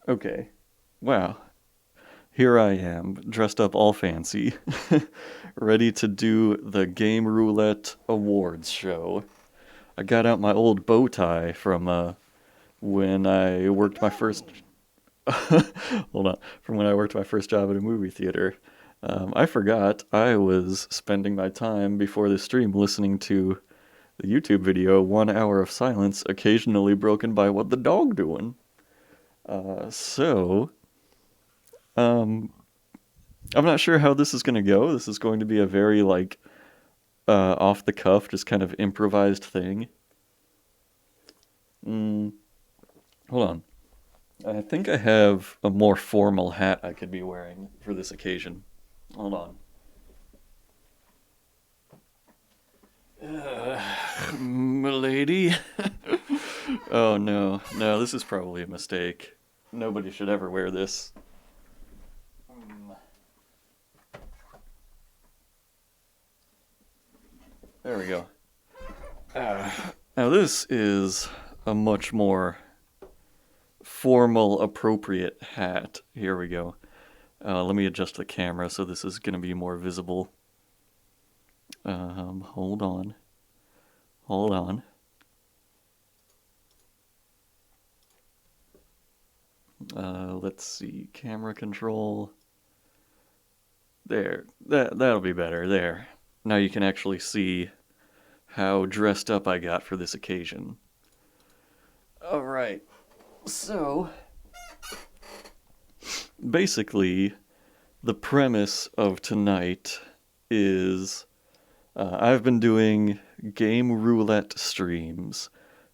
Okay. Wow. Here I am, dressed up all fancy, ready to do the Game Roulette Awards show. I got out my old bow tie from when I worked my first hold on, from when I worked my first job at a movie theater. I forgot I was spending my time before the stream listening to the YouTube video 1 hour of silence, occasionally broken by what the dog doing. So um, I'm not sure how this is going to go. This is going to be a very like off the cuff, just kind of improvised thing. Mm, hold on. I think I have a more formal hat I could be wearing for this occasion. Hold on. Milady. Oh no, no, this is probably a mistake. Nobody should ever wear this. There we go. Now this is a much more formal, appropriate hat. Here we go. Let me adjust the camera so this is going to be more visible. Hold on. Hold on. Let's see. Camera control. There. That'll be better. There. Now you can actually see how dressed up I got for this occasion. Alright. So, basically, the premise of tonight is I've been doing game roulette streams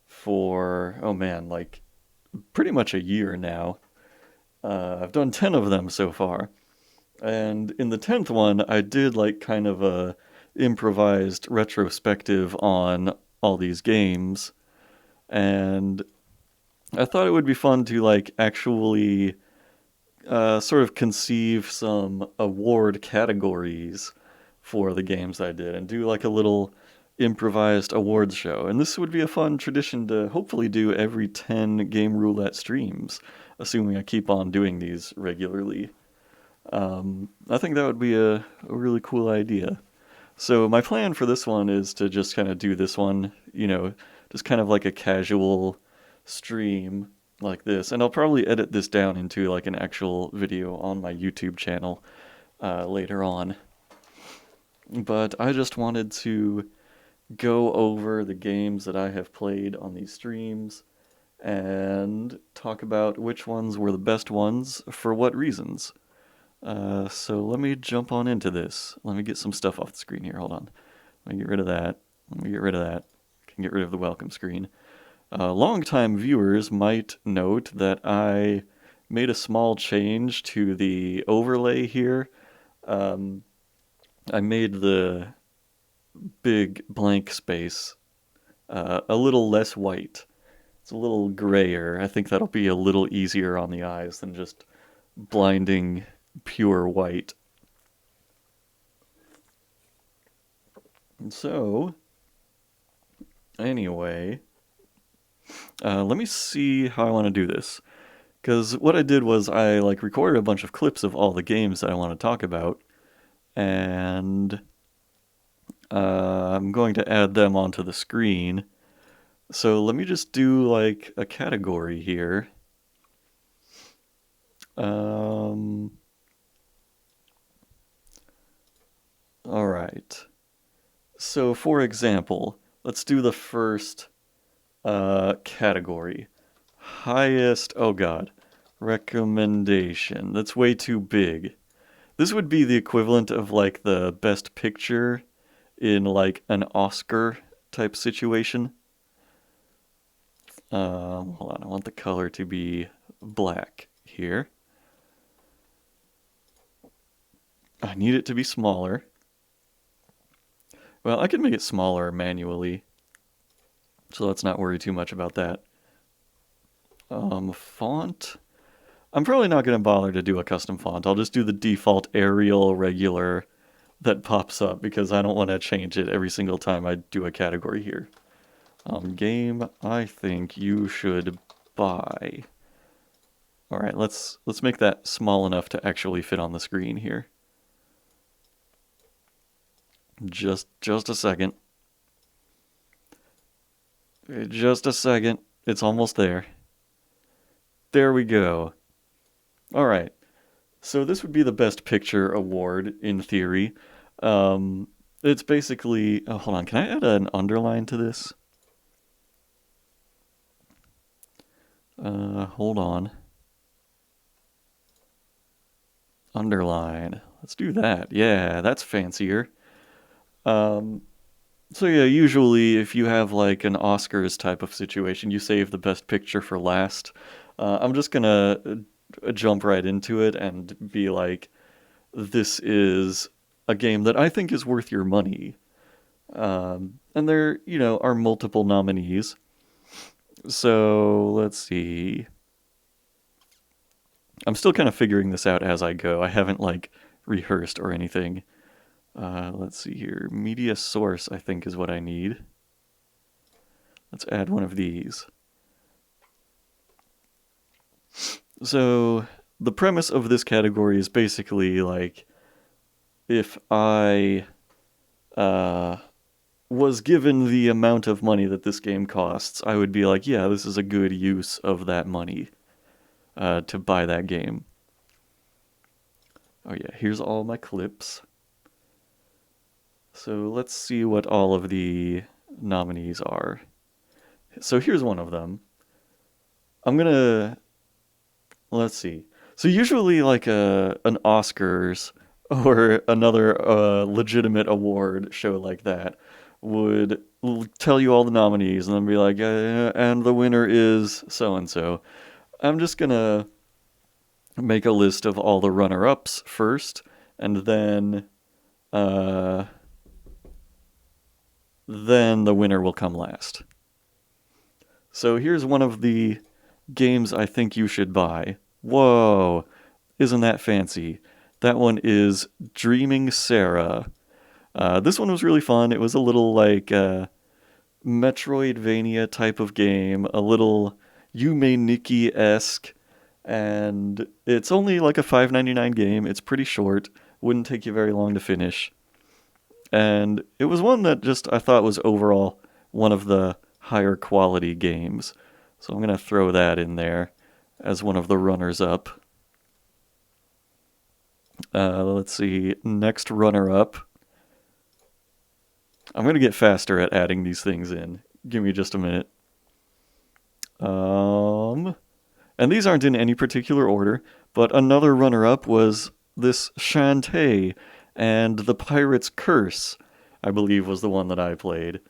for, oh man, like pretty much a year now. I've done 10 of them so far. And in the 10th one, I did like kind of a improvised retrospective on all these games. And I thought it would be fun to like actually sort of conceive some award categories for the games I did and do like a little improvised awards show. And this would be a fun tradition to hopefully do every 10 game roulette streams, assuming I keep on doing these regularly. I think that would be a really cool idea. So my plan for this one is to just kind of do this one, just kind of like a casual stream like this. And I'll probably edit this down into like an actual video on my YouTube channel later on. But I just wanted to go over the games that I have played on these streams and talk about which ones were the best ones for what reasons. So let me jump on into this. Let me get some stuff off the screen here. Hold on. Let me get rid of that. Let me get rid of that. I can get rid of the welcome screen. Longtime viewers might note that I made a small change to the overlay here. I made the big blank space a little less white. It's a little grayer. I think that'll be a little easier on the eyes than just blinding pure white. And so, anyway, let me see how I want to do this. Because what I did was I like recorded a bunch of clips of all the games that I want to talk about, and I'm going to add them onto the screen. So let me just do like a category here. All right. So for example, let's do the first category. Highest, oh god, recommendation. That's way too big. This would be the equivalent of like the best picture in like an Oscar type situation. Hold on, I want the color to be black here. I need it to be smaller. Well, I can make it smaller manually, so let's not worry too much about that. Font. I'm probably not going to bother to do a custom font. I'll just do the default Arial regular that pops up because I don't want to change it every single time I do a category here. Game I think you should buy. All right, let's make that small enough to actually fit on the screen here. Just a second. Just a second. It's almost there. There we go. All right. So this would be the Best Picture award in theory. It's basically... Oh, hold on. Can I add an underline to this? Hold on. Underline. Let's do that. Yeah, that's fancier. So yeah, usually if you have like an Oscars type of situation, you save the Best Picture for last. I'm just gonna jump right into it and be like, this is a game that I think is worth your money. And there, are multiple nominees. So let's see. I'm still kind of figuring this out as I go. I haven't like rehearsed or anything. Let's see here. Media source, I think, is what I need. Let's add one of these. So the premise of this category is basically like, if I was given the amount of money that this game costs, I would be like, yeah, this is a good use of that money to buy that game. Oh yeah, here's all my clips. So let's see what all of the nominees are. So here's one of them. Let's see. So usually like an Oscars or another legitimate award show like that would tell you all the nominees and then be like, and the winner is so-and-so. I'm just gonna make a list of all the runner-ups first, and then the winner will come last. So here's one of the games I think you should buy. Whoa, isn't that fancy? That one is Dreaming Sarah. This one was really fun. It was a little like Metroidvania type of game, a little Yume Nikki-esque, and it's only like a $5.99 game. It's pretty short, wouldn't take you very long to finish. And it was one that just I thought was overall one of the higher quality games. So I'm going to throw that in there as one of the runners-up. Let's see, next runner-up. I'm going to get faster at adding these things in. Give me just a minute. And these aren't in any particular order, but another runner-up was this Shantae and the Pirate's Curse, I believe was the one that I played.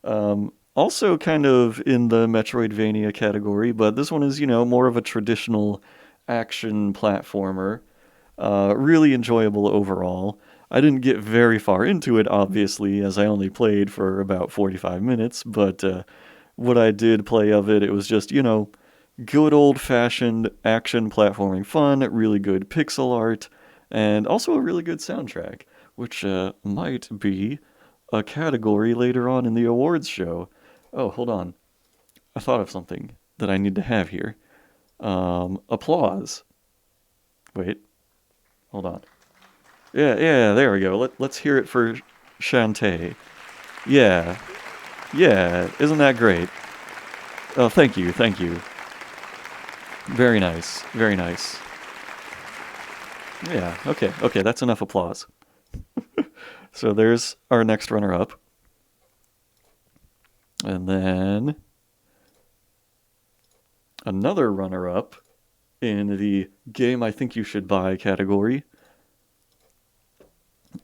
Also kind of in the Metroidvania category, but this one is, more of a traditional action platformer. Really enjoyable overall. I didn't get very far into it, obviously, as I only played for about 45 minutes, but what I did play of it, it was just, good old-fashioned action platforming fun, really good pixel art, and also a really good soundtrack, which might be a category later on in the awards show. Oh, hold on. I thought of something that I need to have here. Applause. Wait. Hold on. Yeah, there we go. Let's hear it for Shantae. Yeah, isn't that great? Oh, thank you. Very nice. Yeah, okay, that's enough applause. So there's our next runner-up. And then another runner-up in the Game I Think You Should Buy category.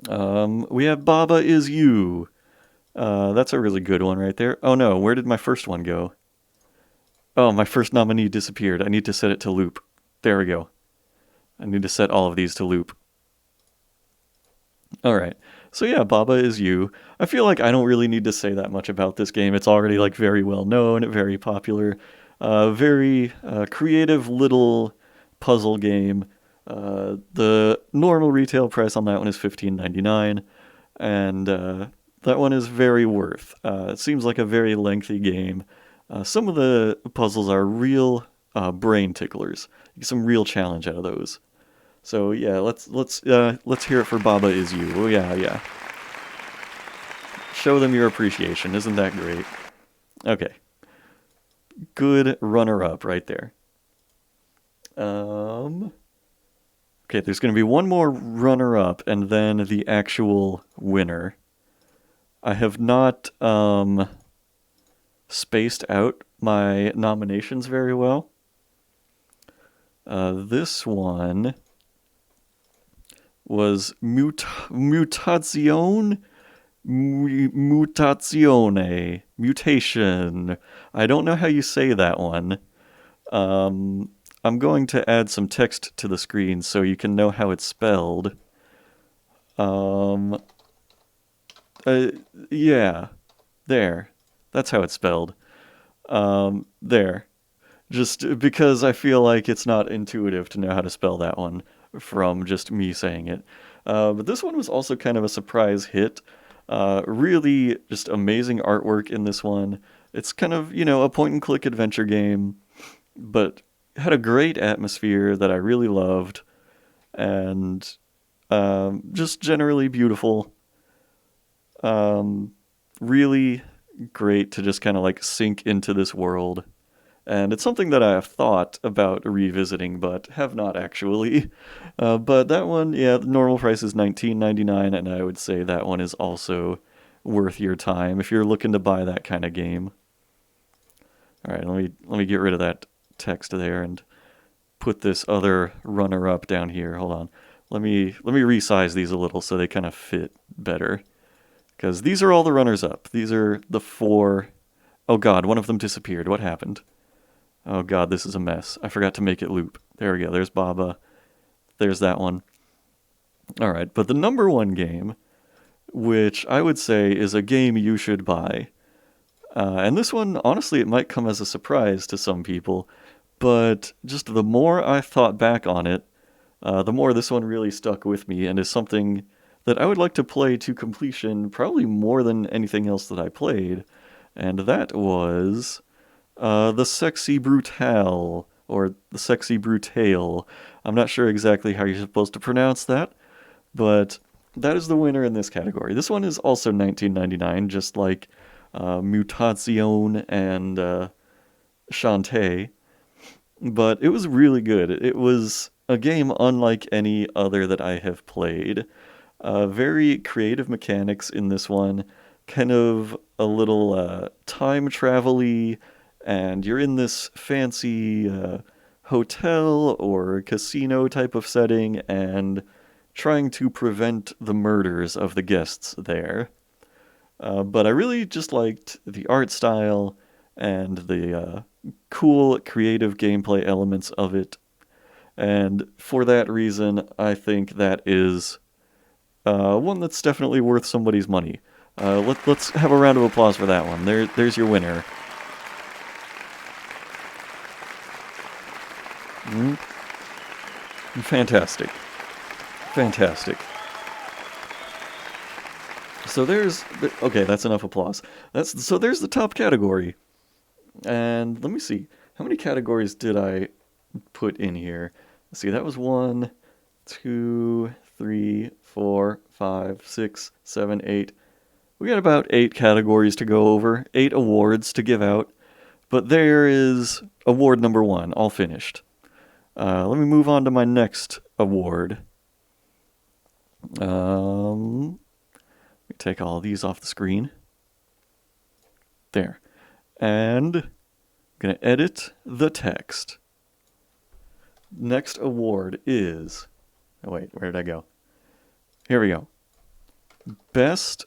We have Baba Is You. That's a really good one right there. Oh no, where did my first one go? Oh, my first nominee disappeared. I need to set it to loop. There we go. I need to set all of these to loop. Alright, so yeah, Baba Is You. I feel like I don't really need to say that much about this game. It's already like very well known, very popular, very creative little puzzle game. The normal retail price on that one is $15.99, and that one is very worth. It seems like a very lengthy game. Some of the puzzles are real brain ticklers. Get some real challenge out of those. So yeah, let's hear it for Baba Is You. Oh yeah, yeah. Show them your appreciation. Isn't that great? Okay. Good runner-up right there. Okay, there's going to be one more runner-up and then the actual winner. I have not spaced out my nominations very well. This one was Mutation. Mutation. I don't know how you say that one. I'm going to add some text to the screen so you can know how it's spelled. Yeah, there. That's how it's spelled. There. Just because I feel like it's not intuitive to know how to spell that one from just me saying it. But this one was also kind of a surprise hit. Really just amazing artwork in this one. It's kind of, a point-and-click adventure game, but had a great atmosphere that I really loved, and just generally beautiful. Really great to just kind of like sink into this world. And it's something that I have thought about revisiting, but have not actually. But that one, yeah, the normal price is $19.99, and I would say that one is also worth your time if you're looking to buy that kind of game. All right, let me get rid of that text there and put this other runner-up down here. Hold on. Let me resize these a little so they kind of fit better. Because these are all the runners-up. These are the 4. Oh god, one of them disappeared. What happened? Oh god, this is a mess. I forgot to make it loop. There we go. There's Baba. There's that one. Alright, but the number 1 game, which I would say is a game you should buy. And this one, honestly, it might come as a surprise to some people, but just the more I thought back on it, the more this one really stuck with me and is something that I would like to play to completion probably more than anything else that I played. And that was the Sexy Brutale, or the Sexy Brutale. I'm not sure exactly how you're supposed to pronounce that, but that is the winner in this category. This one is also $19.99, just like Mutation and Shantae, but it was really good. It was a game unlike any other that I have played. Very creative mechanics in this one, kind of a little time travel-y, and you're in this fancy hotel or casino type of setting and trying to prevent the murders of the guests there. But I really just liked the art style and the cool, creative gameplay elements of it. And for that reason, I think that is one that's definitely worth somebody's money. Let's have a round of applause for that one. There's your winner. Fantastic. Fantastic. So okay, that's enough applause. So there's the top category. And let me see. How many categories did I put in here? Let's see, that was 1, 2, 3, 4, 5, 6, 7, 8. We got about 8 categories to go over, 8 awards to give out. But there is award number 1, all finished. Let me move on to my next award. Let me take all of these off the screen. There. And I'm going to edit the text. Next award is... Oh, wait, where did I go? Here we go. Best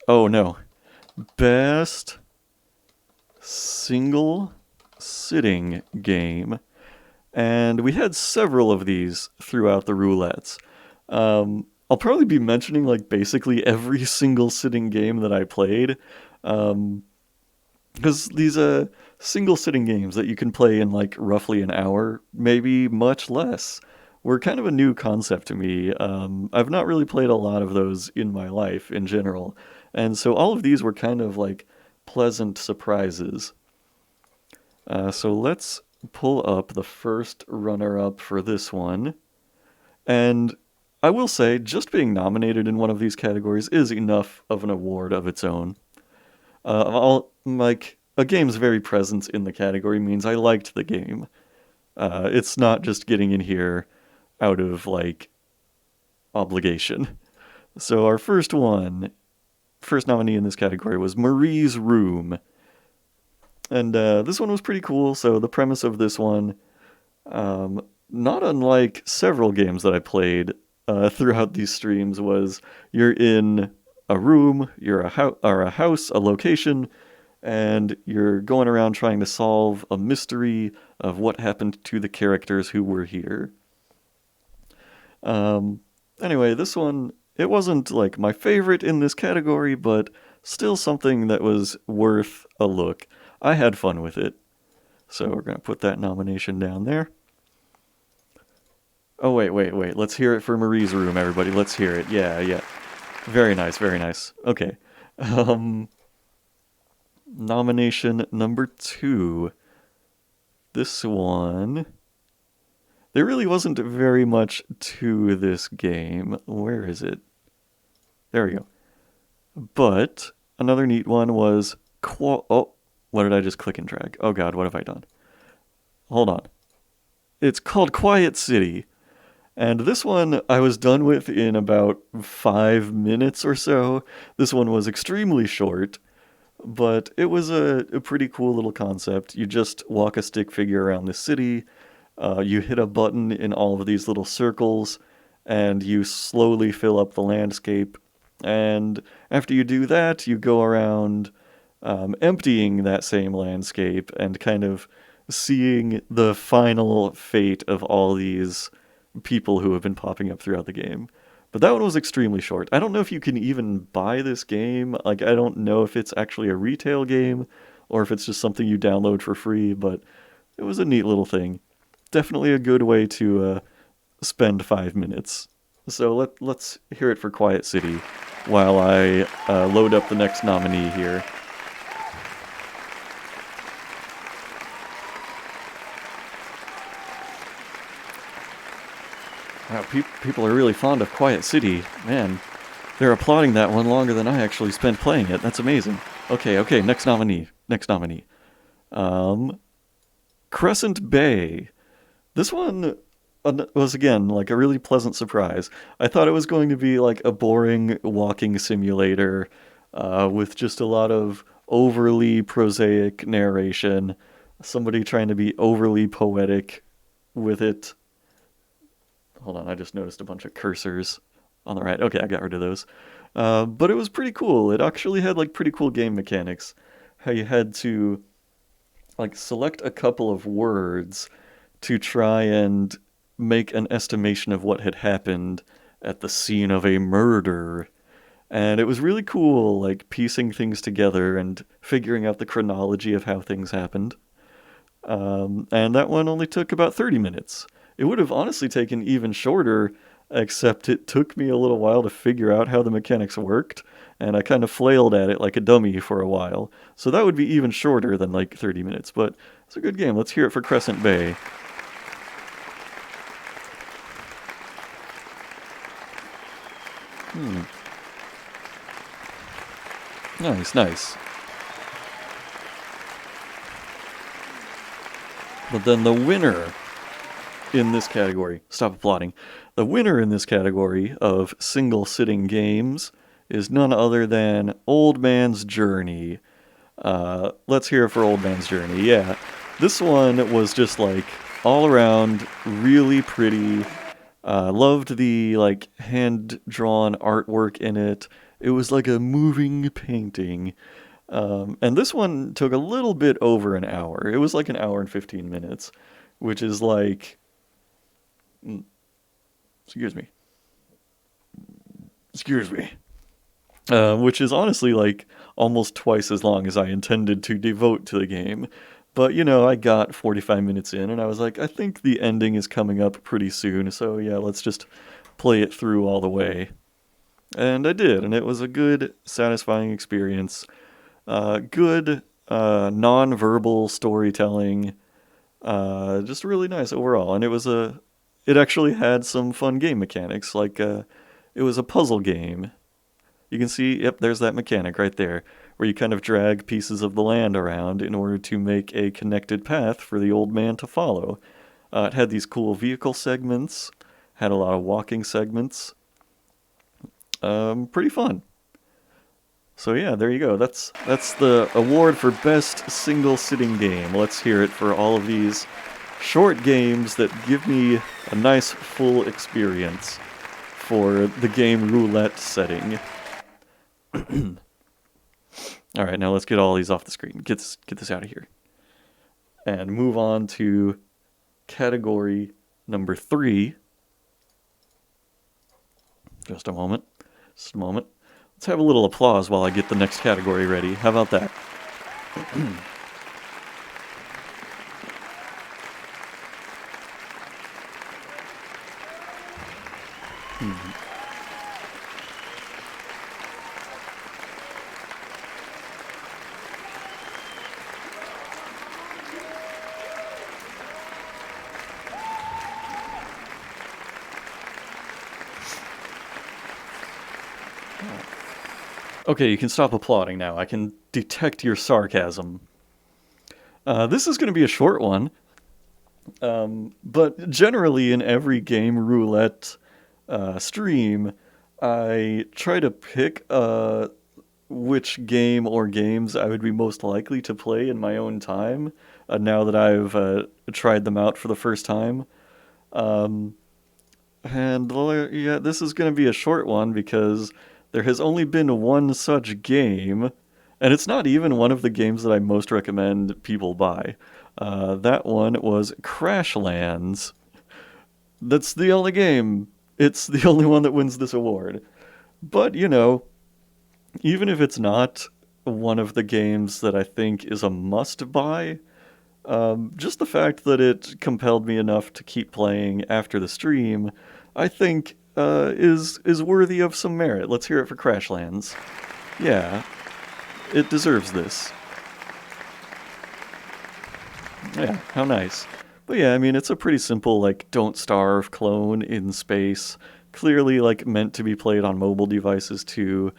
single sitting game. And we had several of these throughout the roulettes. I'll probably be mentioning like basically every single sitting game that I played. Because these single sitting games that you can play in like roughly an hour, maybe much less, were kind of a new concept to me. I've not really played a lot of those in my life in general. And so all of these were kind of like pleasant surprises. So let's pull up the first runner-up for this one. And I will say, just being nominated in one of these categories is enough of an award of its own. Like, a game's very presence in the category means I liked the game. It's not just getting in here out of, like, obligation. So our first nominee in this category was Marie's Room. And this one was pretty cool. So the premise of this one, not unlike several games that I played throughout these streams, was you're in a room, you're a house, a location, and you're going around trying to solve a mystery of what happened to the characters who were here. Anyway, this one, it wasn't like my favorite in this category, but still something that was worth a look. I had fun with it. So we're going to put that nomination down there. Oh, wait. Let's hear it for Marie's Room, everybody. Let's hear it. Yeah. Very nice. Okay. Nomination number 2. This one... There really wasn't very much to this game. Where is it? There we go. But another neat one was... Oh, what did I just click and drag? Oh god, what have I done? Hold on. It's called Quiet City. And this one I was done with in about 5 minutes or so. This one was extremely short, but it was a pretty cool little concept. You just walk a stick figure around the city. You hit a button in all of these little circles, and you slowly fill up the landscape. And after you do that, you go around emptying that same landscape and kind of seeing the final fate of all these people who have been popping up throughout the game. But that one was extremely short. I don't know if you can even buy this game. Like, I don't know if it's actually a retail game or if it's just something you download for free, but it was a neat little thing. Definitely a good way to spend 5 minutes. So let's hear it for Quiet City while I load up the next nominee here. Wow, people are really fond of Quiet City. Man, they're applauding that one longer than I actually spent playing it. That's amazing. Okay, next nominee. Crescent Bay. This one was, again, like a really pleasant surprise. I thought it was going to be like a boring walking simulator with just a lot of overly prosaic narration, somebody trying to be overly poetic with it. Hold on, I just noticed a bunch of cursors on the right. Okay, I got rid of those. But it was pretty cool. It actually had like pretty cool game mechanics. How you had to like select a couple of words to try and make an estimation of what had happened at the scene of a murder. And it was really cool, like piecing things together and figuring out the chronology of how things happened. And that one only took about 30 minutes. It would have honestly taken even shorter, except it took me a little while to figure out how the mechanics worked, and I kind of flailed at it like a dummy for a while. So that would be even shorter than like 30 minutes, but it's a good game. Let's hear it for Crescent Bay. Nice. But then the winner in this category, stop applauding, the winner in this category of single-sitting games is none other than Old Man's Journey. Let's hear it for Old Man's Journey. Yeah, this one was just like all around really pretty. Loved the like hand-drawn artwork in it. It was like a moving painting. And this one took a little bit over an hour. It was like an hour and 15 minutes, which is like... Excuse me. Which is honestly like almost twice as long as I intended to devote to the game. But, you know, I got 45 minutes in and I was like, I think the ending is coming up pretty soon. So yeah, let's just play it through all the way. And I did, and it was a good, satisfying experience. Good non-verbal storytelling. Just really nice overall, and it actually had some fun game mechanics. Like it was a puzzle game. You can see, yep, there's that mechanic right there, where you kind of drag pieces of the land around in order to make a connected path for the old man to follow. It had these cool vehicle segments, had a lot of walking segments. Pretty fun. So yeah, there you go. That's the award for best single sitting game. Let's hear it for all of these short games that give me a nice full experience for the game Roulette setting. All right, now let's get all these off the screen. Get this out of here. And move on to category number 3. Just a moment. Just a moment. Let's have a little applause while I get the next category ready. How about that? Okay, you can stop applauding now. I can detect your sarcasm. This is going to be a short one, but generally in every game roulette stream, I try to pick which game or games I would be most likely to play in my own time, now that I've tried them out for the first time. Um, and yeah, this is going to be a short one because there has only been one such game, and it's not even one of the games that I most recommend people buy. That one was Crashlands. That's the only game. It's the only one that wins this award. But, even if it's not one of the games that I think is a must buy, just the fact that it compelled me enough to keep playing after the stream, I think is worthy of some merit. Let's hear it for Crashlands. Yeah, it deserves this. Yeah, how nice. But yeah, I mean, it's a pretty simple, like, don't starve clone in space. Clearly, like, meant to be played on mobile devices too.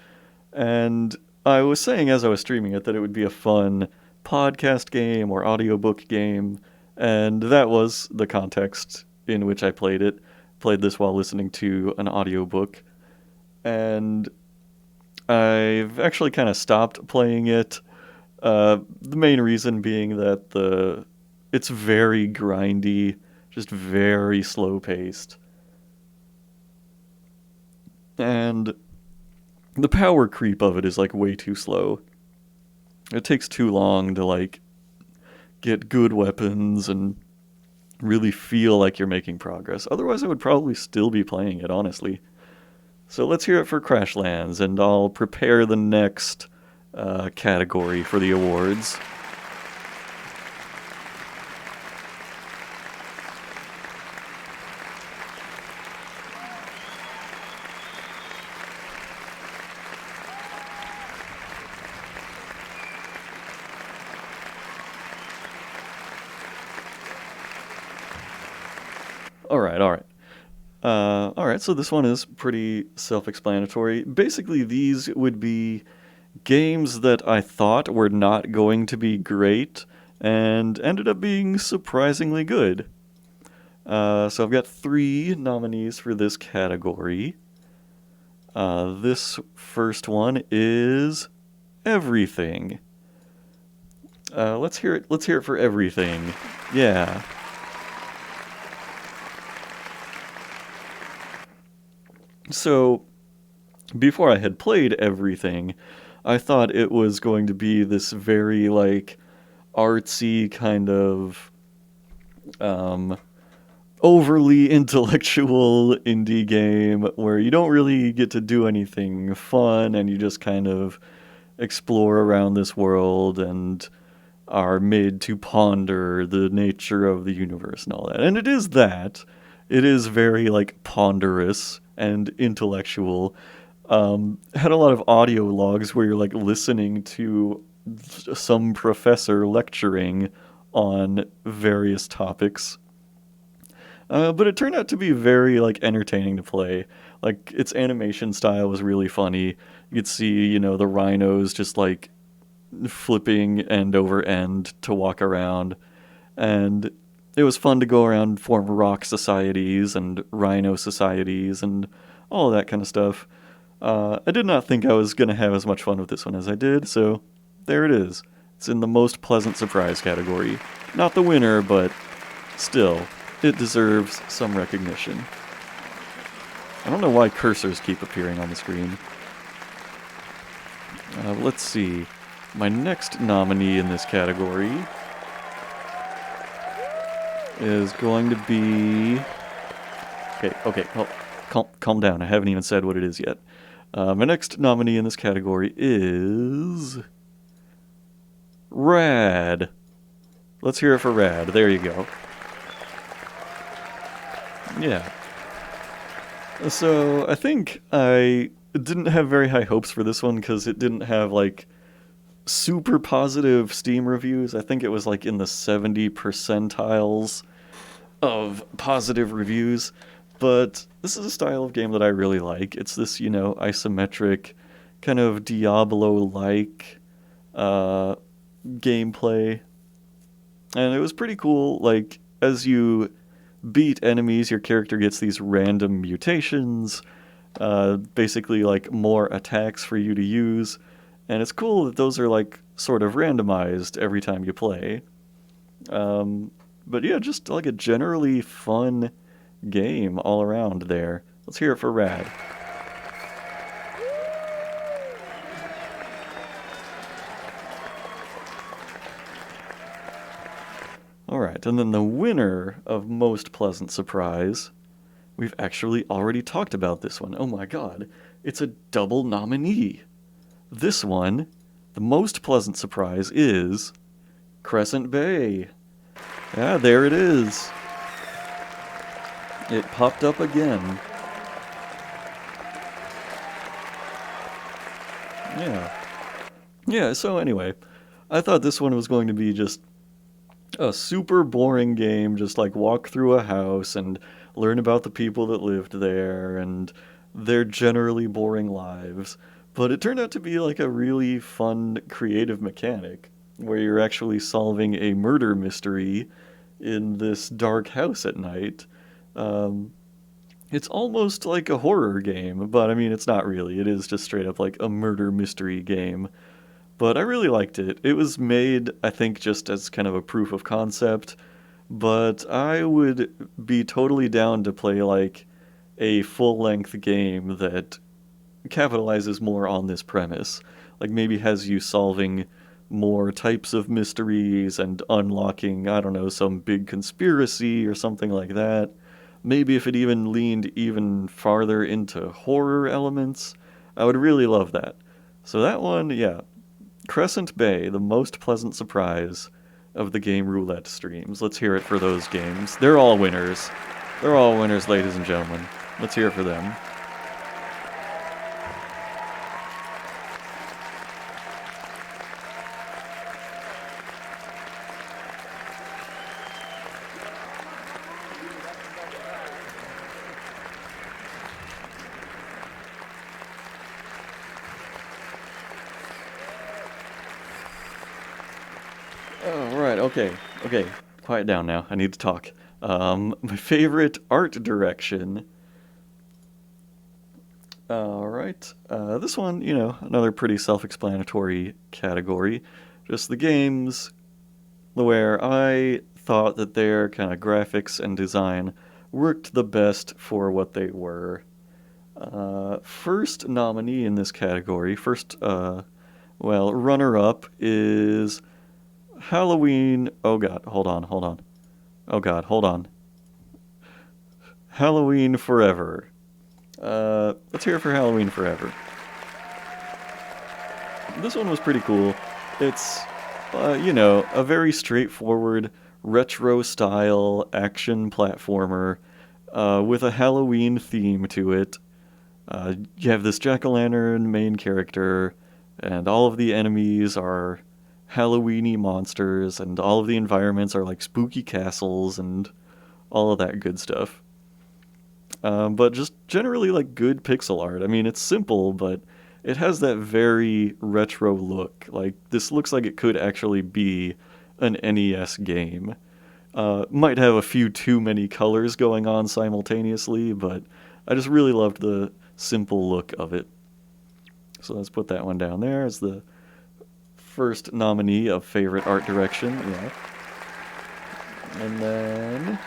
And I was saying as I was streaming it that it would be a fun podcast game or audiobook game. And that was the context in which I played it. Played this while listening to an audiobook. And I've actually kind of stopped playing it. The main reason being that it's very grindy, just very slow paced. And the power creep of it is like way too slow. It takes too long to like get good weapons and really feel like you're making progress. Otherwise, I would probably still be playing it, honestly. So let's hear it for Crashlands, and I'll prepare the next category for the awards. All right. All right, so this one is pretty self-explanatory. Basically, these would be games that I thought were not going to be great and ended up being surprisingly good. So I've got 3 nominees for this category. This first one is Everything. Let's hear it. Let's hear it for Everything. Yeah. So, before I had played Everything, I thought it was going to be this very, like, artsy kind of, overly intellectual indie game where you don't really get to do anything fun and you just kind of explore around this world and are made to ponder the nature of the universe and all that. And it is that. It is very, like, ponderous and intellectual. Had a lot of audio logs where you're, like, listening to some professor lecturing on various topics. But it turned out to be very like entertaining to play. Like its animation style was really funny. You could see, the rhinos just like flipping end over end to walk around, and it was fun to go around and form rock societies and rhino societies and all of that kind of stuff. I did not think I was going to have as much fun with this one as I did, so there it is. It's in the most pleasant surprise category. Not the winner, but still, it deserves some recognition. I don't know why cursors keep appearing on the screen. Let's see. My next nominee in this category is going to be... Okay, calm down. I haven't even said what it is yet. My next nominee in this category is... Rad. Let's hear it for Rad. There you go. Yeah. So, I think I didn't have very high hopes for this one because it didn't have, like, super positive Steam reviews. I think it was, like, in the 70 percentiles of positive reviews. But this is a style of game that I really like. It's this, isometric, kind of Diablo-like gameplay. And it was pretty cool. Like, as you beat enemies, your character gets these random mutations, basically like more attacks for you to use. And it's cool that those are like sort of randomized every time you play. But yeah, just like a generally fun game all around there. Let's hear it for Rad. Alright, and then the winner of Most Pleasant Surprise, we've actually already talked about this one. Oh my god, it's a double nominee. This one, the Most Pleasant Surprise, is Crescent Bay. Yeah, there it is. It popped up again. Yeah, so anyway, I thought this one was going to be just a super boring game, just like walk through a house and learn about the people that lived there and their generally boring lives. But it turned out to be like a really fun, creative mechanic where you're actually solving a murder mystery in this dark house at night. It's almost like a horror game, but I mean, it's not really. It is just straight up like a murder mystery game. But I really liked it. It was made, I think, just as kind of a proof of concept, but I would be totally down to play like a full-length game that capitalizes more on this premise. Like maybe has you solving more types of mysteries and unlocking, I don't know, some big conspiracy or something like that. Maybe if it even leaned even farther into horror elements, I would really love that. So that one, yeah. Crescent Bay, the most pleasant surprise of the game Roulette streams. Let's hear it for those games. They're all winners. They're all winners, ladies and gentlemen. Let's hear it for them. Oh, right, okay. Quiet down now. I need to talk. My favorite art direction. Alright. This one, another pretty self-explanatory category. Just the games where I thought that their kind of graphics and design worked the best for what they were. First nominee in this category, runner-up is Halloween... Oh god, hold on. Oh god, hold on. Halloween Forever. Let's hear it for Halloween Forever. This one was pretty cool. It's, a very straightforward, retro-style action platformer with a Halloween theme to it. You have this jack-o'-lantern main character, and all of the enemies are Halloweeny monsters, and all of the environments are like spooky castles and all of that good stuff. But just generally like good pixel art. I mean, it's simple, but it has that very retro look. Like, this looks like it could actually be an NES game. Might have a few too many colors going on simultaneously, but I just really loved the simple look of it. So let's put that one down there as the first nominee of favorite art direction. Yeah. And then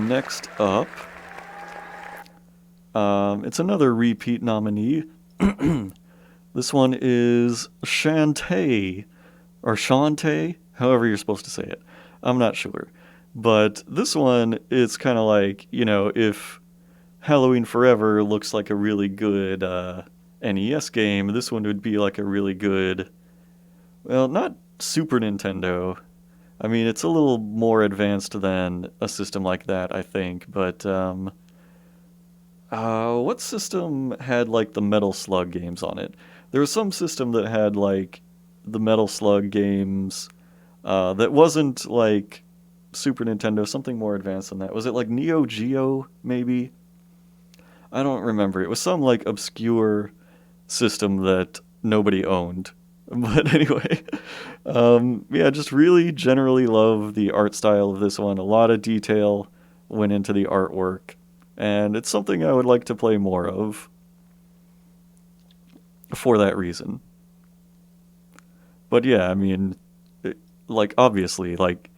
next up, it's another repeat nominee. This one is Shantae, or Shantae, however you're supposed to say it. I'm not sure. But this one, it's kind of like, if Halloween Forever looks like a really good NES game, this one would be like a really good, well, not Super Nintendo. I mean, it's a little more advanced than a system like that, I think, but what system had like the Metal Slug games on it? There was some system that had like the Metal Slug games that wasn't like Super Nintendo, something more advanced than that. Was it like Neo Geo, maybe? I don't remember. It was some like obscure system that nobody owned. But anyway, yeah, just really generally love the art style of this one. A lot of detail went into the artwork, and it's something I would like to play more of for that reason. But yeah, I mean, like, obviously, like,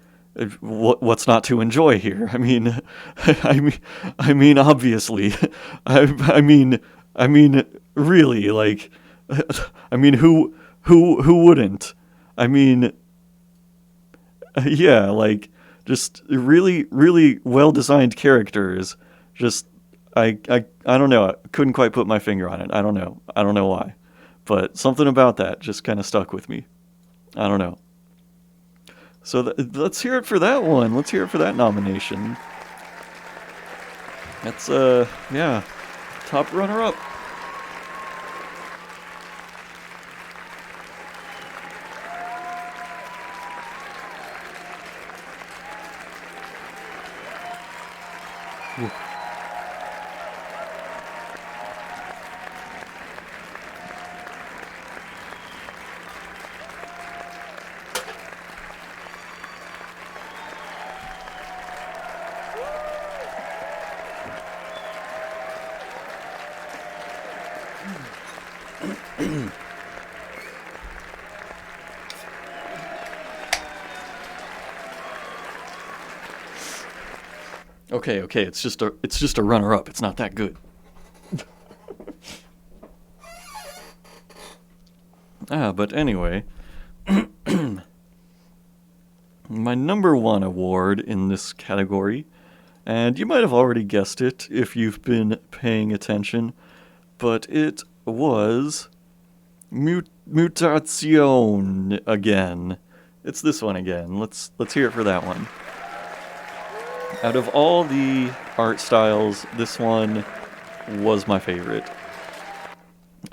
what's not to enjoy here? I mean, obviously, I mean, really, like, I mean, who wouldn't? I mean, yeah, like, just really, really well designed characters. Just, I don't know. I couldn't quite put my finger on it. I don't know. I don't know why, but something about that just kind of stuck with me. I don't know. So let's hear it for that one. Let's hear it for that nomination. That's yeah, top runner up. Okay, it's just a runner up. It's not that good. But anyway, my number one award in this category, and you might have already guessed it if you've been paying attention, but it was Mutation again. It's this one again. Let's hear it for that one. Out of all the art styles, this one was my favorite.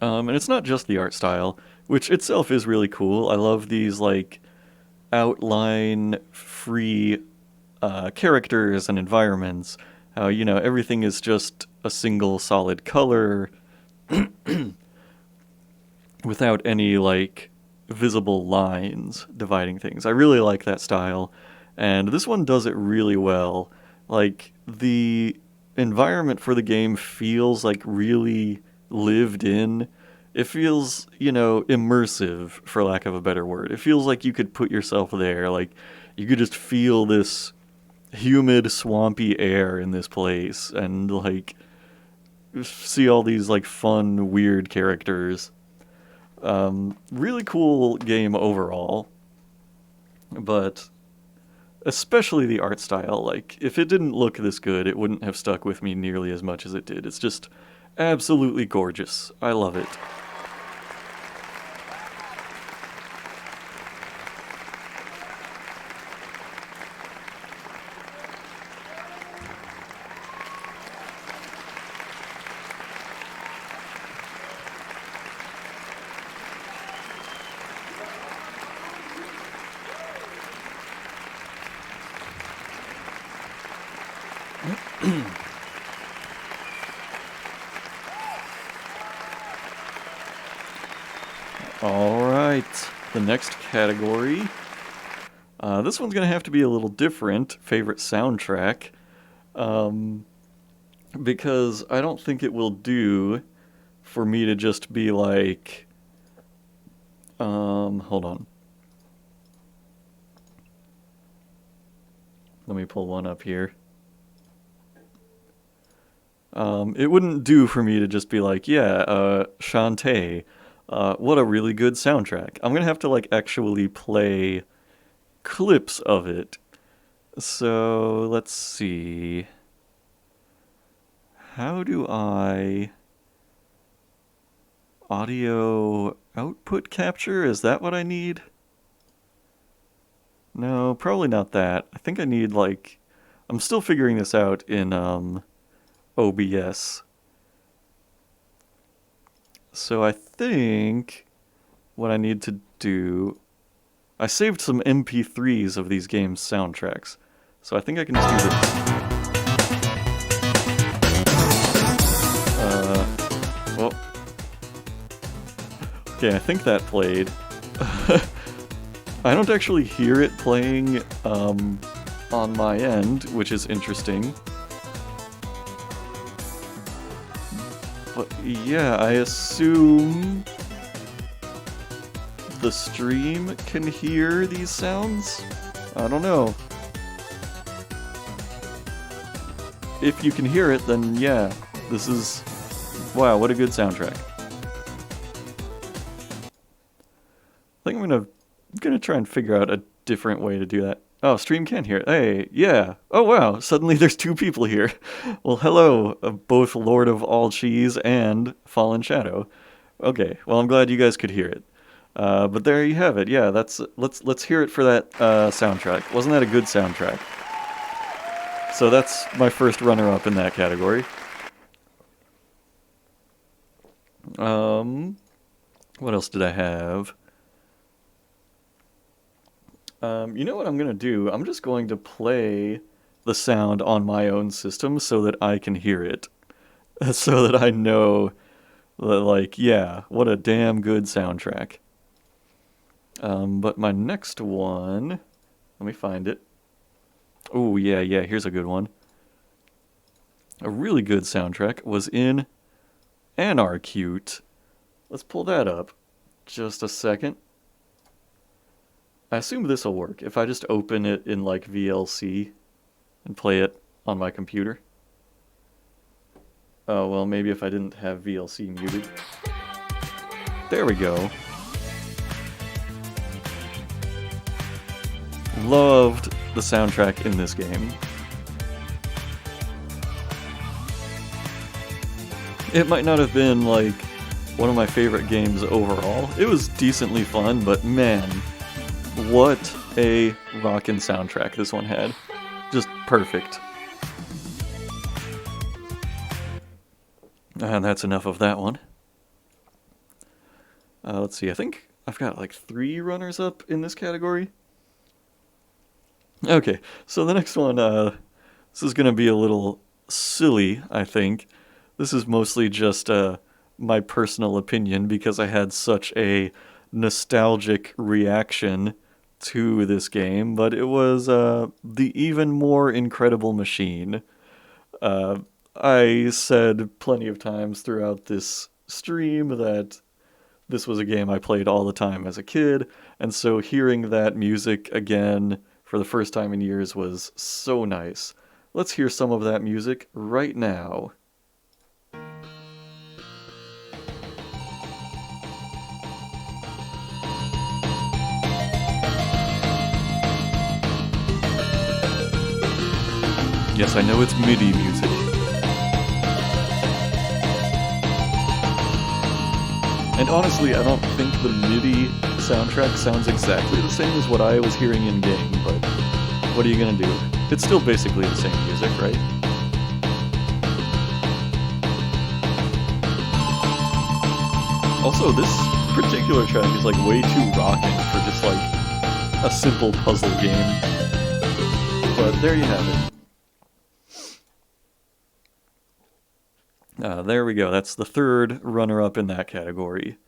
And it's not just the art style, which itself is really cool. I love these, like, outline-free characters and environments. How, everything is just a single solid color without any, like, visible lines dividing things. I really like that style, and this one does it really well. Like, the environment for the game feels, like, really lived in. It feels, immersive, for lack of a better word. It feels like you could put yourself there. Like, you could just feel this humid, swampy air in this place, and, like, see all these, like, fun, weird characters. Really cool game overall, but especially the art style. Like, if it didn't look this good, it wouldn't have stuck with me nearly as much as it did. It's just absolutely gorgeous. I love it. Alright, the next category. This one's gonna have to be a little different. Favorite soundtrack. Because I don't think it will do for me to just be like... hold on. Let me pull one up here. It wouldn't do for me to just be like, yeah, Shantae, what a really good soundtrack. I'm gonna have to, like, actually play clips of it. So, let's see. How do I... Audio output capture? Is that what I need? No, probably not that. I think I need, like... I'm still figuring this out in, OBS. So I think what I need to do... I saved some MP3s of these games' soundtracks. So I think I can just do this. Well... Okay, I think that played. I don't actually hear it playing on my end, which is interesting. But yeah, I assume the stream can hear these sounds? I don't know. If you can hear it, then yeah, this is... Wow, what a good soundtrack. I think I'm gonna try and figure out a different way to do that. Oh, stream can hear it. Hey, yeah. Oh wow, suddenly there's two people here. Well, hello, both Lord of All Cheese and Fallen Shadow. Okay, well I'm glad you guys could hear it. But there you have it. Yeah, let's hear it for that soundtrack. Wasn't that a good soundtrack? So that's my first runner-up in that category. What else did I have? You know what I'm gonna do? I'm just going to play the sound on my own system so that I can hear it. So that I know that, like, yeah, what a damn good soundtrack. But my next one... Let me find it. Oh, yeah, here's a good one. A really good soundtrack was in Anarcute. Let's pull that up. Just a second. I assume this will work if I just open it in, like, VLC and play it on my computer. Oh, well, maybe if I didn't have VLC muted. There we go. Loved the soundtrack in this game. It might not have been, like, one of my favorite games overall. It was decently fun, but man, what a rockin' soundtrack this one had. Just perfect. And that's enough of that one. Let's see, I think I've got like 3 runners-up in this category. Okay, so the next one, this is gonna be a little silly, I think. This is mostly just my personal opinion because I had such a nostalgic reaction to this game, but it was the Even More Incredible Machine. I said plenty of times throughout this stream that this was a game I played all the time as a kid, and so hearing that music again for the first time in years was so nice. Let's hear some of that music right now. Yes, I know it's MIDI music. And honestly, I don't think the MIDI soundtrack sounds exactly the same as what I was hearing in-game, but what are you gonna do? It's still basically the same music, right? Also, this particular track is like way too rockin' for just like a simple puzzle game. But there you have it. There we go. That's the third runner-up in that category.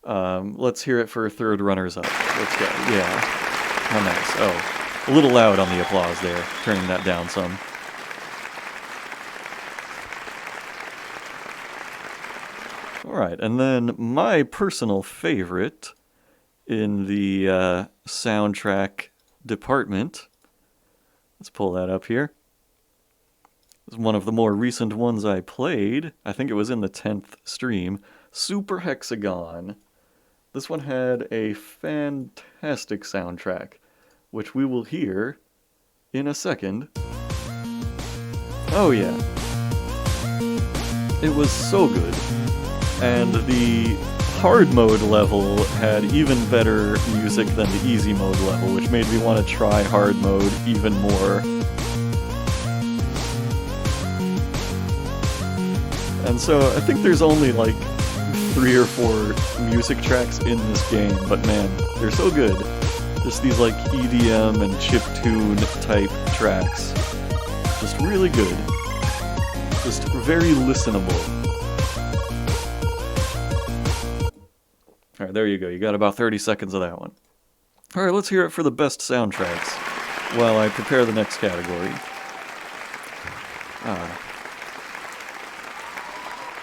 Let's hear it for third runners-up. Let's go. Yeah. How nice. Oh, a little loud on the applause there. Turning that down some. Alright, and then my personal favorite in the soundtrack department. Let's pull that up here. It's one of the more recent ones I played. I think it was in the 10th stream. Super Hexagon. This one had a fantastic soundtrack, which we will hear in a second. Oh yeah. It was so good. And the hard mode level had even better music than the easy mode level, which made me want to try hard mode even more. And so I think there's only like 3 or 4 music tracks in this game, but man, they're so good. Just these like EDM and chiptune type tracks. Just really good. Just very listenable. Alright, there you go. You got about 30 seconds of that one. Alright, let's hear it for the best soundtracks while I prepare the next category.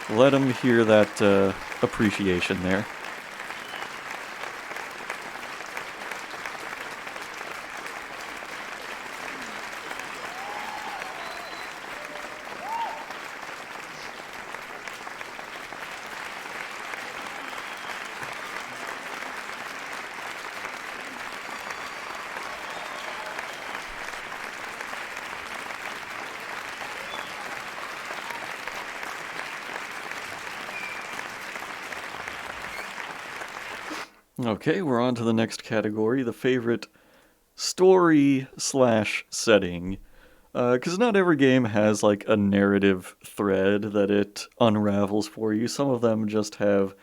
Let them hear that appreciation there. Okay, we're on to the next category, the favorite story/setting. Because not every game has like a narrative thread that it unravels for you. Some of them just have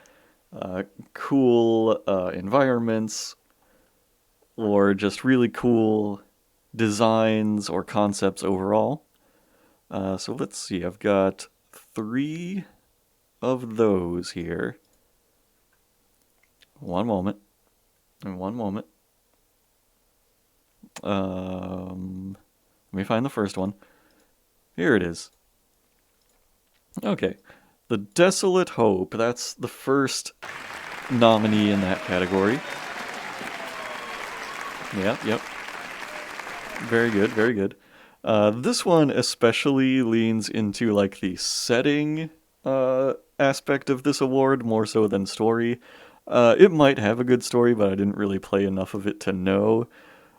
cool environments or just really cool designs or concepts overall. So let's see, I've got 3 of those here. One moment. Let me find the first one. Here it is. Okay. The Desolate Hope. That's the first nominee in that category. Yep. Very good, very good. This one especially leans into like the setting aspect of this award more so than story. It might have a good story, but I didn't really play enough of it to know.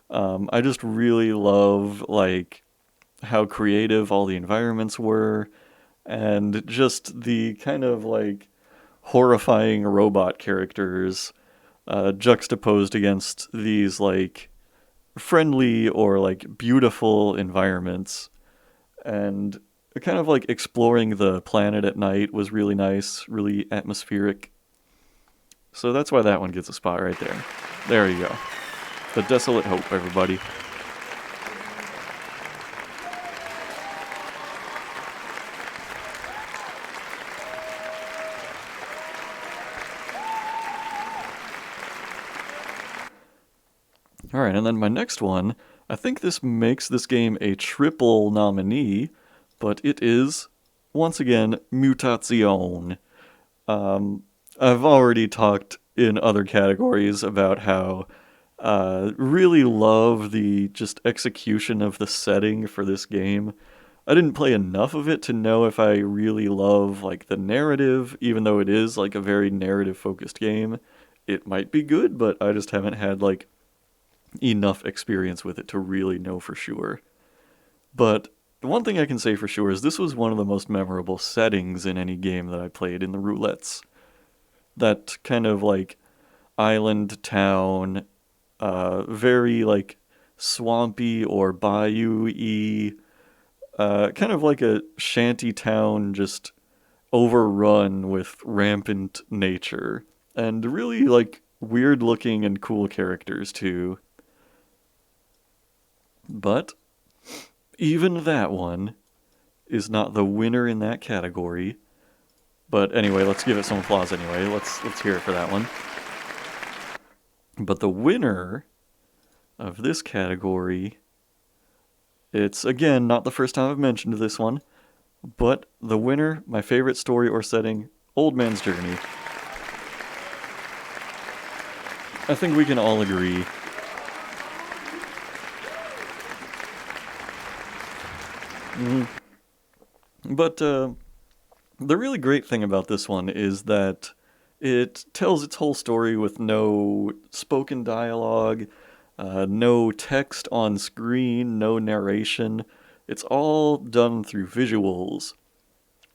I just really love, like, how creative all the environments were, and just the kind of, like, horrifying robot characters juxtaposed against these, like, friendly or, like, beautiful environments. And kind of, like, exploring the planet at night was really nice, really atmospheric. So that's why that one gets a spot right there. There you go. The Desolate Hope, everybody. Alright, and then my next one, I think this makes this game a triple nominee, but it is, once again, Mutation. I've already talked in other categories about how really love the just execution of the setting for this game. I didn't play enough of it to know if I really love like the narrative, even though it is like a very narrative-focused game. It might be good, but I just haven't had like enough experience with it to really know for sure. But the one thing I can say for sure is this was one of the most memorable settings in any game that I played in the Roulettes. That kind of like island town, very like swampy or bayou-y, kind of like a shanty town just overrun with rampant nature. And really like weird looking and cool characters too. But even that one is not the winner in that category. But anyway, let's give it some applause anyway. Let's hear it for that one. But the winner of this category, it's again not the first time I've mentioned this one, but the winner, my favorite story or setting, Old Man's Journey. I think we can all agree. But the really great thing about this one is that it tells its whole story with no spoken dialogue, no text on screen, no narration. It's all done through visuals.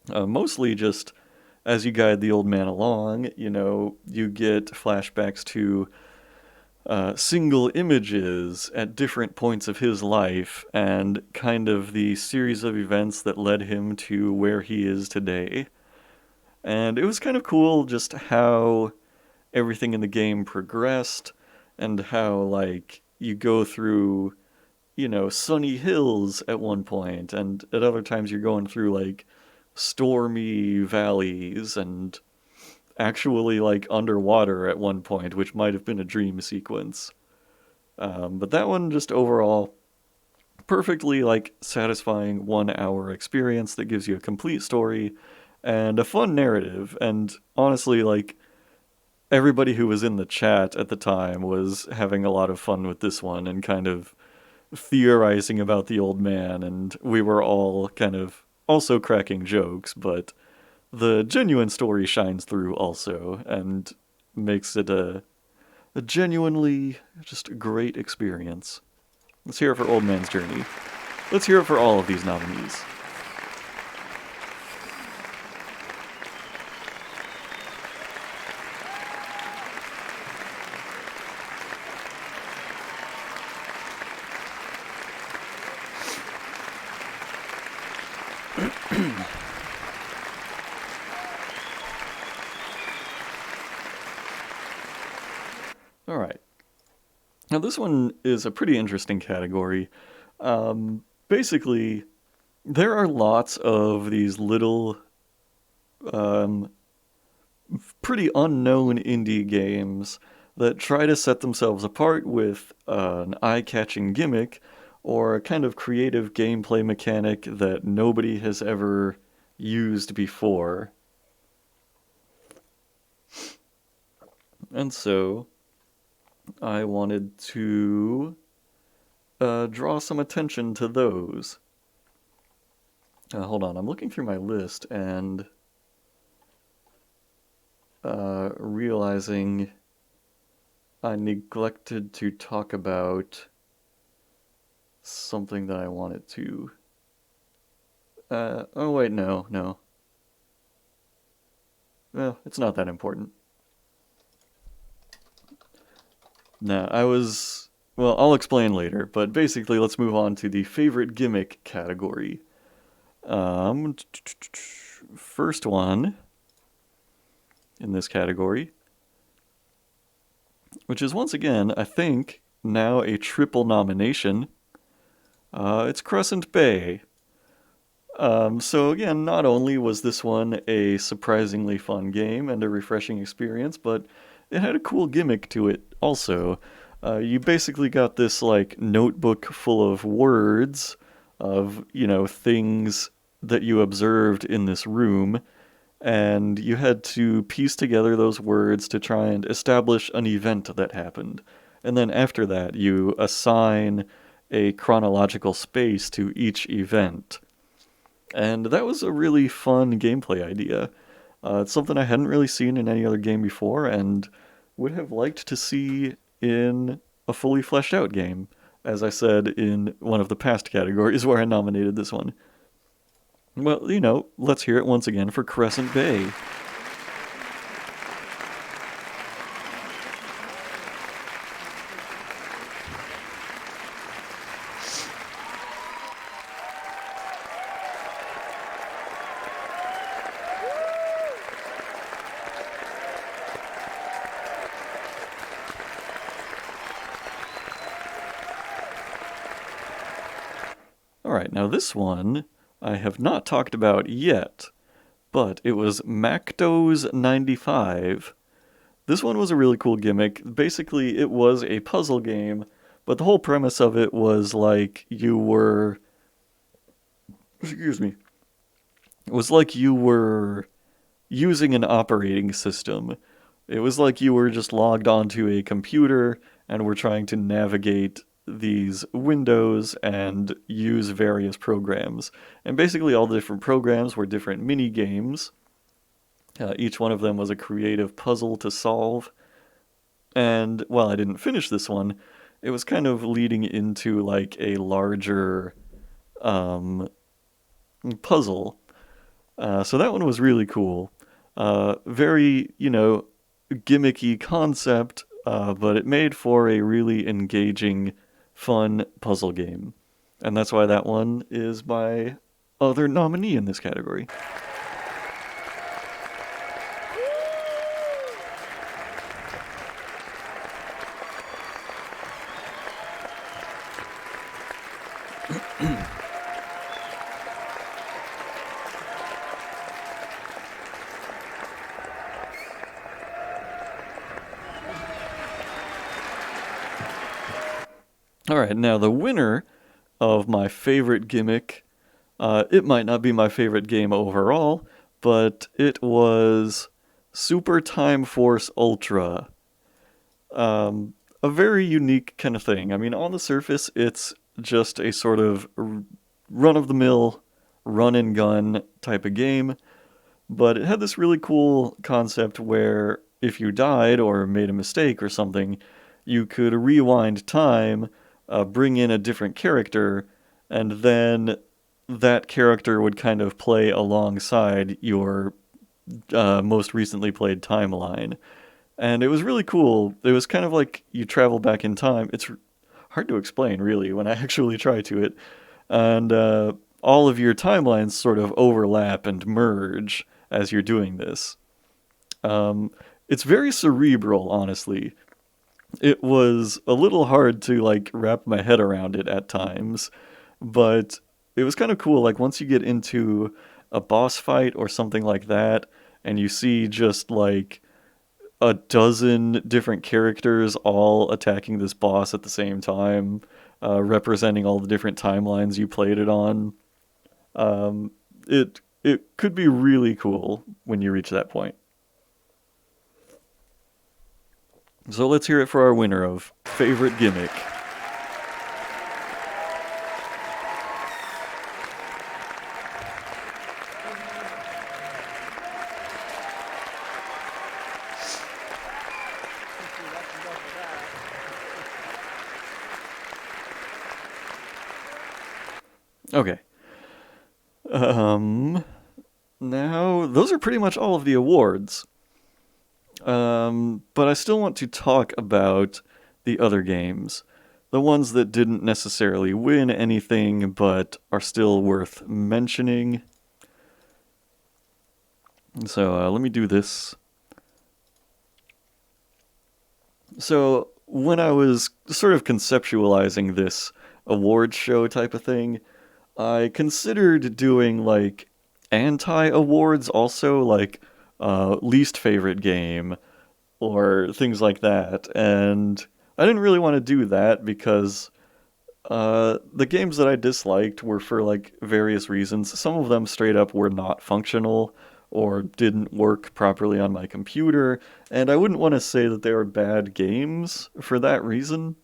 Mostly just as you guide the old man along, you get flashbacks to single images at different points of his life and kind of the series of events that led him to where he is today. And it was kind of cool just how everything in the game progressed and how, like, you go through, sunny hills at one point, and at other times you're going through, like, stormy valleys and actually, like, underwater at one point, which might have been a dream sequence. But that one just overall perfectly, like, satisfying 1 hour experience that gives you a complete story and a fun narrative. And honestly, like, everybody who was in the chat at the time was having a lot of fun with this one and kind of theorizing about the old man, and we were all kind of also cracking jokes, but the genuine story shines through also and makes it a genuinely just great experience. Let's hear it for Old Man's Journey. Let's hear it for all of these nominees. All right. Now this one is a pretty interesting category. Basically, there are lots of these little, um, pretty unknown indie games that try to set themselves apart with an eye-catching gimmick or a kind of creative gameplay mechanic that nobody has ever used before. And so I wanted to draw some attention to those. Hold on, I'm looking through my list and realizing I neglected to talk about something that I wanted to. Oh wait, no. Well, it's not that important. No, well, I'll explain later, but basically let's move on to the favorite gimmick category. First one in this category, which is once again, I think, now a triple nomination. It's Crescent Bay. So again, not only was this one a surprisingly fun game and a refreshing experience, but it had a cool gimmick to it also. You basically got this, like, notebook full of words of, things that you observed in this room, and you had to piece together those words to try and establish an event that happened. And then after that, you assign a chronological space to each event. And that was a really fun gameplay idea. It's something I hadn't really seen in any other game before, and would have liked to see in a fully fleshed out game, as I said in one of the past categories where I nominated this one. Well, let's hear it once again for Crescent Bay. Alright, now this one I have not talked about yet, but it was Macdos 95. This one was a really cool gimmick. Basically, it was a puzzle game, but the whole premise of it was like you were. Excuse me. It was like you were using an operating system. It was like you were just logged onto a computer and were trying to navigate these windows and use various programs. And basically, all the different programs were different mini games. Each one of them was a creative puzzle to solve. And while I didn't finish this one, it was kind of leading into like a larger um, puzzle. So that one was really cool. Very, gimmicky concept, but it made for a really engaging, fun puzzle game. And that's why that one is my other nominee in this category. All right, now the winner of my favorite gimmick, it might not be my favorite game overall, but it was Super Time Force Ultra. A very unique kind of thing. I mean, on the surface, it's just a sort of run of the mill, run and gun type of game, but it had this really cool concept where if you died or made a mistake or something, you could rewind time, bring in a different character, and then that character would kind of play alongside your most recently played timeline. And it was really cool. It was kind of like you travel back in time. It's hard to explain, really, when I actually try to it. And all of your timelines sort of overlap and merge as you're doing this. It's very cerebral, honestly. It was a little hard to like wrap my head around it at times, but it was kind of cool. Like once you get into a boss fight or something like that, and you see just like a dozen different characters all attacking this boss at the same time, representing all the different timelines you played it on. It could be really cool when you reach that point. So let's hear it for our winner of favorite gimmick. Okay. Um, Now, those are pretty much all of the awards. But I still want to talk about the other games. The ones that didn't necessarily win anything, but are still worth mentioning. So let me do this. So when I was sort of conceptualizing this award show type of thing, I considered doing like anti-awards also, like least favorite game or things like that. And I didn't really want to do that because the games that I disliked were for like various reasons. Some of them straight up were not functional or didn't work properly on my computer, and I wouldn't want to say that they were bad games for that reason.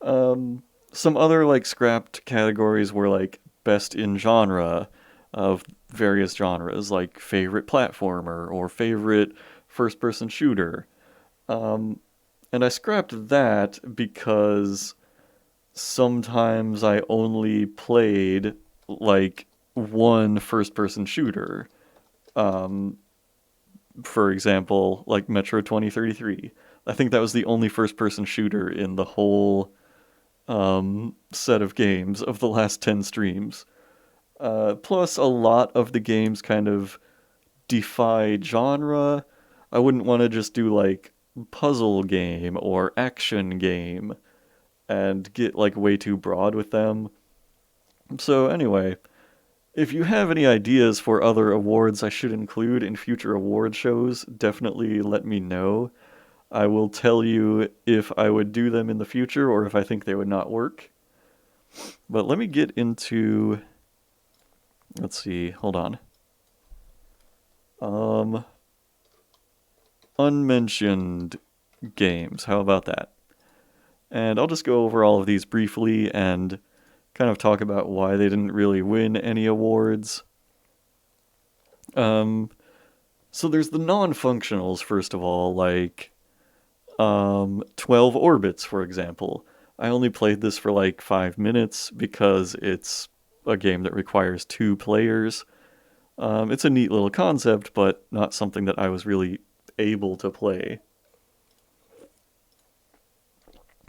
Some other like scrapped categories were like best in genre of various genres, like favorite platformer or favorite first person shooter. Um, and I scrapped that because sometimes I only played like one first person shooter. Um, for example, like Metro 2033. I think that was the only first person shooter in the whole set of games of the last 10 streams. Plus, a lot of the games kind of defy genre. I wouldn't want to just do like puzzle game or action game and get like way too broad with them. So, anyway, If you have any ideas for other awards I should include in future award shows, definitely let me know. I will tell you if I would do them in the future or if I think they would not work. But let me get into... Let's see, hold on. Unmentioned games, how about that? And I'll just go over all of these briefly and kind of talk about why they didn't really win any awards. So there's the non-functionals, first of all, like 12 Orbits, for example. I only played this for like 5 minutes because it's a game that requires 2 players. It's a neat little concept, but not something that I was really able to play.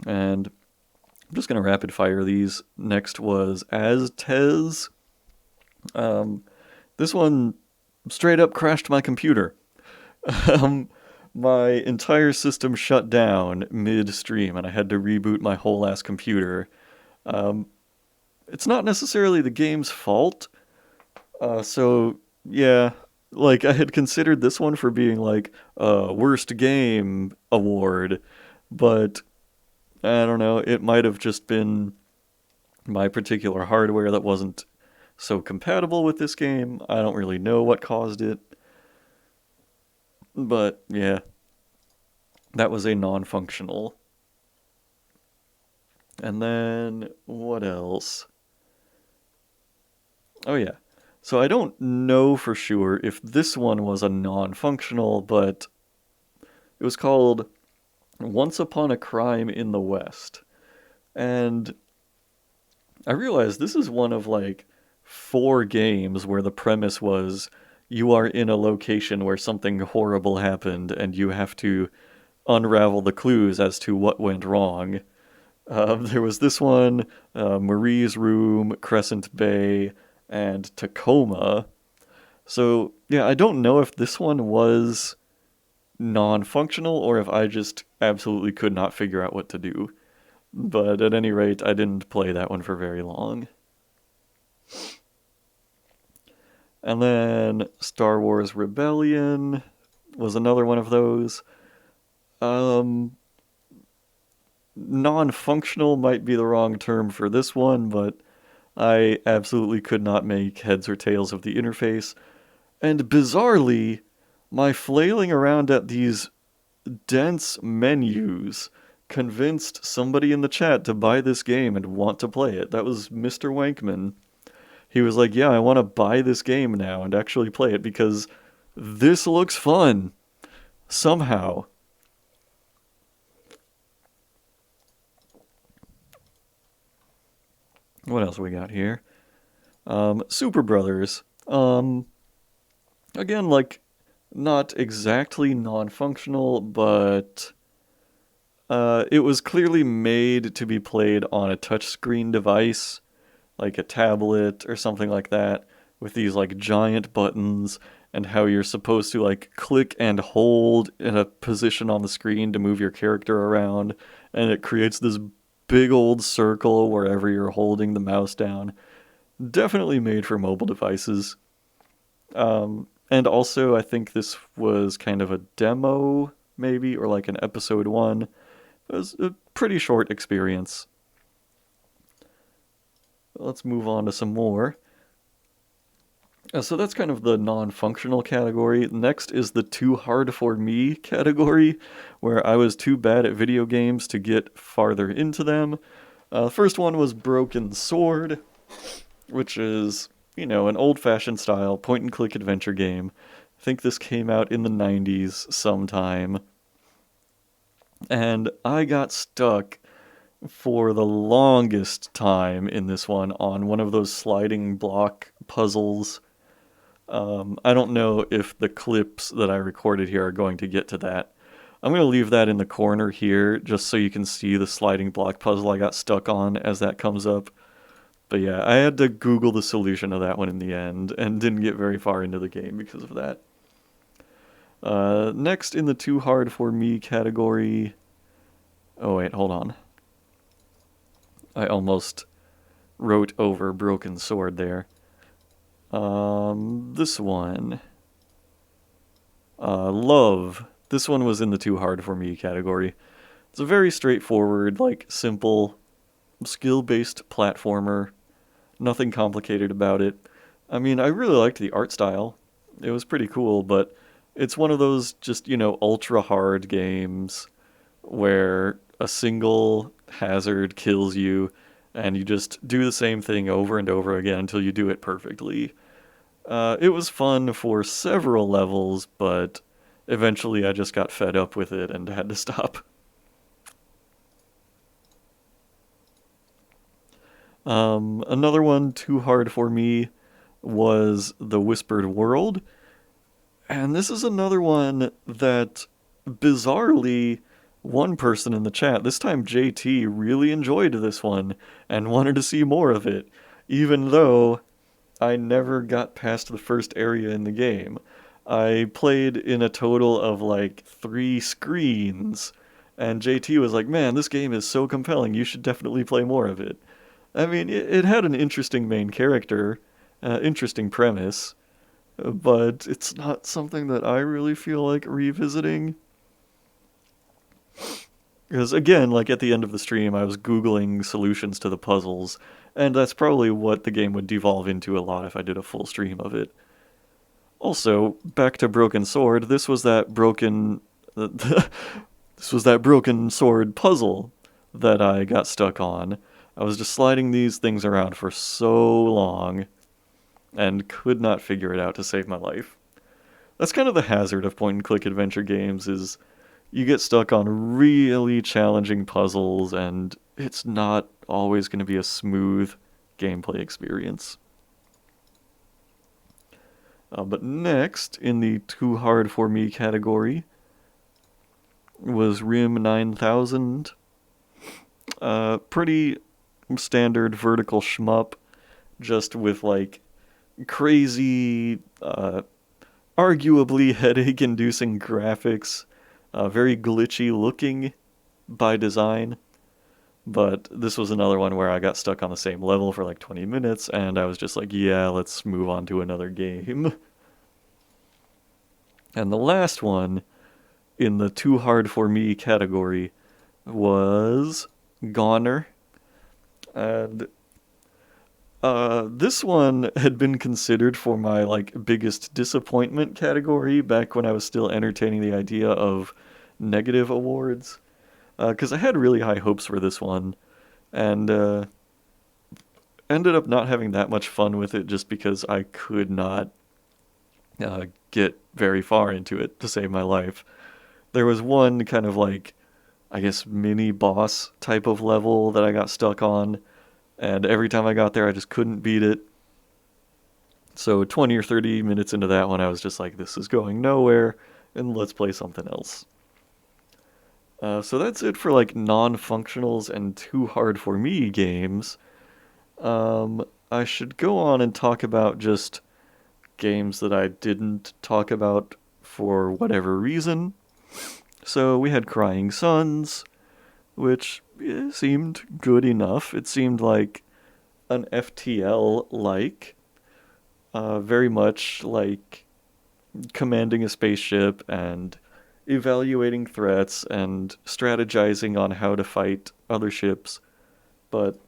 And I'm just going to rapid fire these. Next was Aztez. This one straight up crashed my computer. My entire system shut down mid-stream, and I had to reboot my whole ass computer. It's not necessarily the game's fault. So, yeah, like, I had considered this one for being, like, a worst game award, but I don't know, it might have just been my particular hardware that wasn't so compatible with this game. I don't really know what caused it. But, yeah, that was a non-functional. And then, what else? Oh, yeah. So I don't know for sure if this one was a non-functional, but it was called Once Upon a Crime in the West. And I realized this is one of like 4 games where the premise was you are in a location where something horrible happened and you have to unravel the clues as to what went wrong. There was this one, Marie's Room, Crescent Bay, and Tacoma. So, yeah, I don't know if this one was non-functional or if I just absolutely could not figure out what to do. But at any rate, I didn't play that one for very long. And then Star Wars Rebellion was another one of those. Non-functional might be the wrong term for this one, but I absolutely could not make heads or tails of the interface. And bizarrely, my flailing around at these dense menus convinced somebody in the chat to buy this game and want to play it. That was Mr. Wankman. He was like, yeah, I want to buy this game now and actually play it because this looks fun. Somehow. What else we got here? Super Brothers. Again, like, not exactly non-functional, but it was clearly made to be played on a touchscreen device, like a tablet or something like that, with these like giant buttons and how you're supposed to like click and hold in a position on the screen to move your character around, and it creates this big old circle wherever you're holding the mouse down. Definitely made for mobile devices. And also, I think this was kind of a demo, maybe, or like an episode 1. It was a pretty short experience. Let's move on to some more. So that's kind of the non-functional category. Next is the too hard for me category, where I was too bad at video games to get farther into them. First one was Broken Sword, which is, you know, an old-fashioned style point-and-click adventure game. I think this came out in the 90s sometime. And I got stuck for the longest time in this one on one of those sliding block puzzles. I don't know if the clips that I recorded here are going to get to that. I'm going to leave that in the corner here just so you can see the sliding block puzzle I got stuck on as that comes up. But yeah, I had to Google the solution of that one in the end and didn't get very far into the game because of that. Next in the too hard for me category... Oh wait, hold on. I almost wrote over Broken Sword there. This one. Love. This one was in the too hard for me category. It's a very straightforward, like, simple, skill-based platformer. Nothing complicated about it. I mean, I really liked the art style. It was pretty cool, but it's one of those just, ultra hard games where a single hazard kills you and you just do the same thing over and over again until you do it perfectly. It was fun for several levels, but eventually I just got fed up with it and had to stop. Another one too hard for me was The Whispered World. And this is another one that, bizarrely, one person in the chat, this time JT, really enjoyed this one and wanted to see more of it, even though I never got past the first area in the game. I played in a total of like 3 screens, and JT was like, man, this game is so compelling, you should definitely play more of it. I mean, it had an interesting main character, interesting premise, but it's not something that I really feel like revisiting. Because again, like at the end of the stream, I was Googling solutions to the puzzles, and that's probably what the game would devolve into a lot if I did a full stream of it. Also, back to Broken Sword, this was that broken sword puzzle that I got stuck on. I was just sliding these things around for so long and could not figure it out to save my life. That's kind of the hazard of point-and-click adventure games, is you get stuck on really challenging puzzles and it's not always going to be a smooth gameplay experience. But next, in the too hard for me category, was Rim 9000. Pretty standard vertical shmup, just with like crazy, arguably headache-inducing graphics, very glitchy looking by design. But this was another one where I got stuck on the same level for like 20 minutes, and I was just like, yeah, let's move on to another game. And the last one in the too hard for me category was Goner. And this one had been considered for my like biggest disappointment category back when I was still entertaining the idea of negative awards, because I had really high hopes for this one, and ended up not having that much fun with it just because I could not get very far into it to save my life. There was one kind of like, I guess, mini boss type of level that I got stuck on, and every time I got there I just couldn't beat it. So 20 or 30 minutes into that one I was just like, this is going nowhere, and let's play something else. So that's it for like non-functionals and too hard for me games. I should go on and talk about just games that I didn't talk about for whatever reason. So we had Crying Suns, which seemed good enough. It seemed like an FTL-like, very much like commanding a spaceship and evaluating threats and strategizing on how to fight other ships, but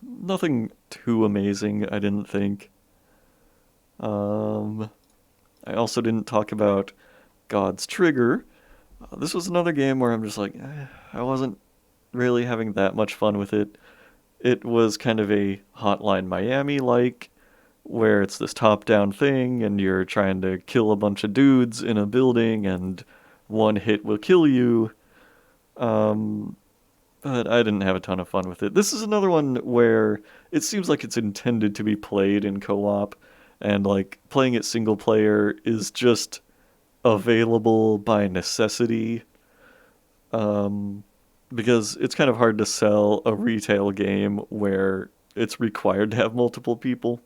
nothing too amazing, I didn't think. I also didn't talk about God's Trigger. This was another game where I'm just like, I wasn't really having that much fun with it. It was kind of a Hotline Miami-like, where it's this top-down thing, and you're trying to kill a bunch of dudes in a building, and one hit will kill you. But I didn't have a ton of fun with it. This is another one where it seems like it's intended to be played in co-op, and like playing it single player is just available by necessity. Because it's kind of hard to sell a retail game where it's required to have multiple people.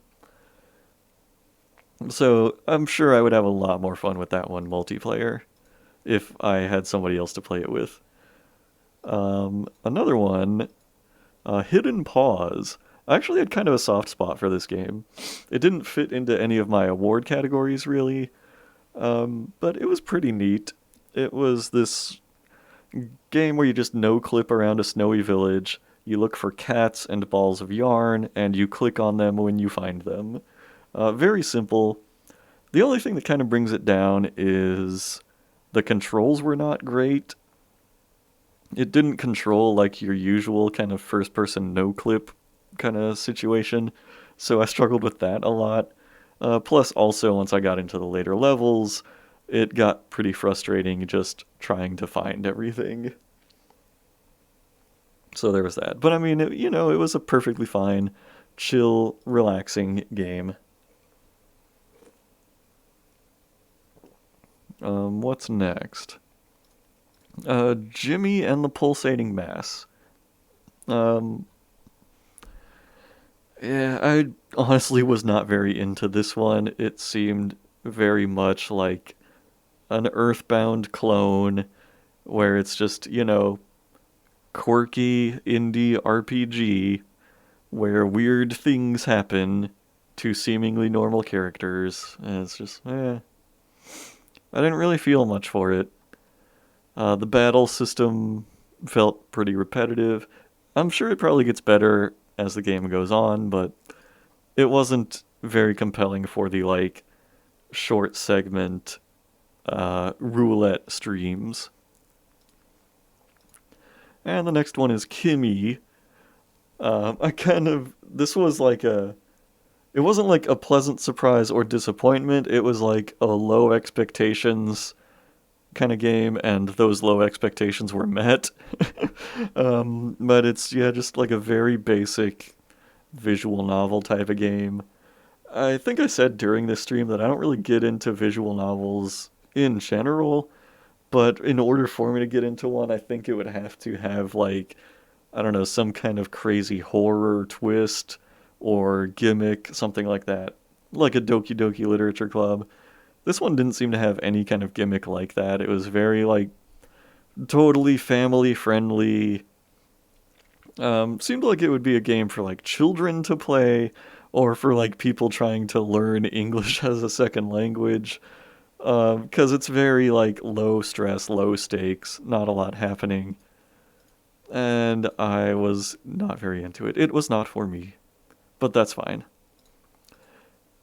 So I'm sure I would have a lot more fun with that one multiplayer if I had somebody else to play it with. Another one, Hidden Paws. I actually had kind of a soft spot for this game. It didn't fit into any of my award categories really, but it was pretty neat. It was this game where you just no clip around a snowy village. You look for cats and balls of yarn, and you click on them when you find them. Very simple. The only thing that kind of brings it down is the controls were not great. It didn't control like your usual kind of first person no clip kind of situation, so I struggled with that a lot. Plus, also, once I got into the later levels, it got pretty frustrating just trying to find everything. So there was that. But I mean, it was a perfectly fine, chill, relaxing game. What's next? Jimmy and the Pulsating Mass. Um, yeah, I honestly was not very into this one. It seemed very much like an Earthbound clone where it's just, quirky indie RPG where weird things happen to seemingly normal characters. And it's just, I didn't really feel much for it. The battle system felt pretty repetitive. I'm sure it probably gets better as the game goes on, but it wasn't very compelling for the like short segment roulette streams. And the next one is Kimmy. This was like it wasn't like a pleasant surprise or disappointment. It was like a low expectations kind of game, and those low expectations were met. But it's, yeah, just like a very basic visual novel type of game. I think I said during this stream that I don't really get into visual novels in general, but in order for me to get into one, I think it would have to have, like, I don't know, some kind of crazy horror twist or gimmick, something like that. Like a Doki Doki Literature Club. This one didn't seem to have any kind of gimmick like that. It was very, like, totally family friendly. Seemed like it would be a game for, like, children to play or for, like, people trying to learn English as a second language. Because it's very, like, low stress, low stakes, not a lot happening. And I was not very into it. It was not for me. But that's fine.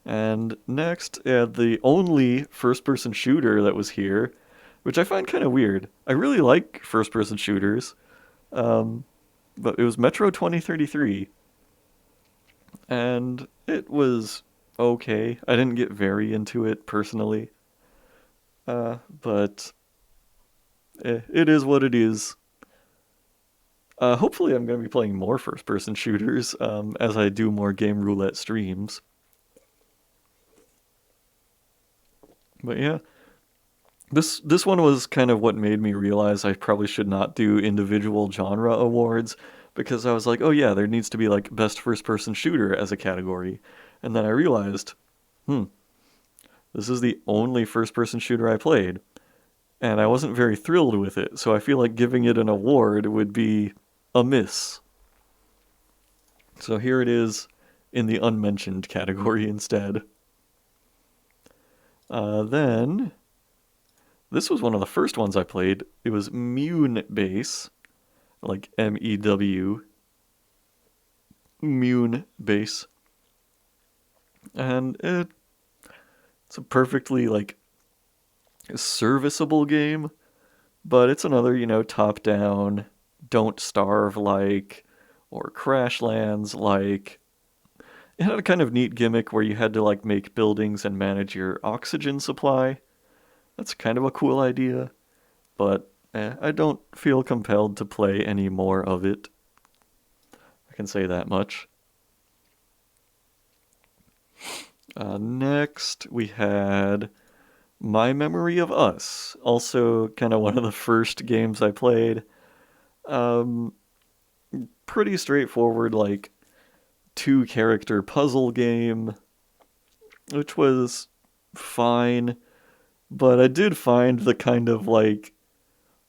And next, the only first person shooter that was here, which I find kind of weird. I really like first person shooters, but it was Metro 2033. And it was okay. I didn't get very into it personally, but it is what it is. Hopefully, I'm going to be playing more first person shooters as I do more Game Roulette streams. But yeah, this one was kind of what made me realize I probably should not do individual genre awards, because I was like, oh yeah, there needs to be like best first person shooter as a category. And then I realized, this is the only first person shooter I played, and I wasn't very thrilled with it, so I feel like giving it an award would be a miss. So here it is in the unmentioned category instead. Then this was one of the first ones I played. It was Mune Base, like MEW, Mune Base, and it's a perfectly like serviceable game, but it's another top down, Don't Starve like, or Crashlands like. It had a kind of neat gimmick where you had to like make buildings and manage your oxygen supply. That's kind of a cool idea, but I don't feel compelled to play any more of it. I can say that much. Next, we had My Memory of Us, also kind of one of the first games I played. Pretty straightforward, like, two-character puzzle game, which was fine, but I did find the kind of, like,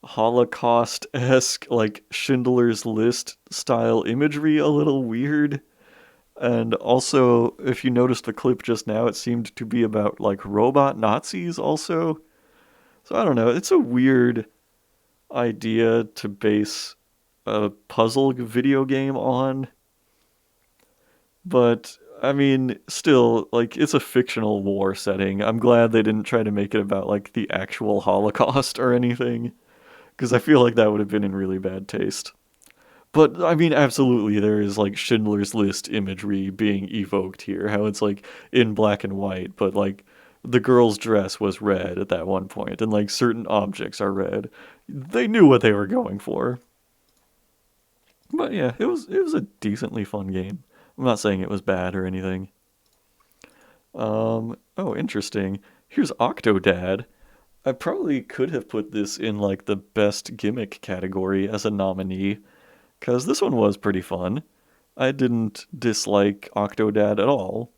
Holocaust-esque, like, Schindler's List style imagery a little weird. And also, if you noticed the clip just now, it seemed to be about like robot Nazis also. So I don't know. It's a weird idea to base a puzzle video game on, but I mean, still, like, it's a fictional war setting. I'm glad they didn't try to make it about like the actual Holocaust or anything, because I feel like that would have been in really bad taste. But I mean, absolutely, there is like Schindler's List imagery being evoked here. How it's like in black and white, but like the girl's dress was red at that one point, and like certain objects are red. They knew what they were going for. But yeah, it was a decently fun game. I'm not saying it was bad or anything. Oh, interesting. Here's Octodad. I probably could have put this in like the best gimmick category as a nominee, because this one was pretty fun. I didn't dislike Octodad at all.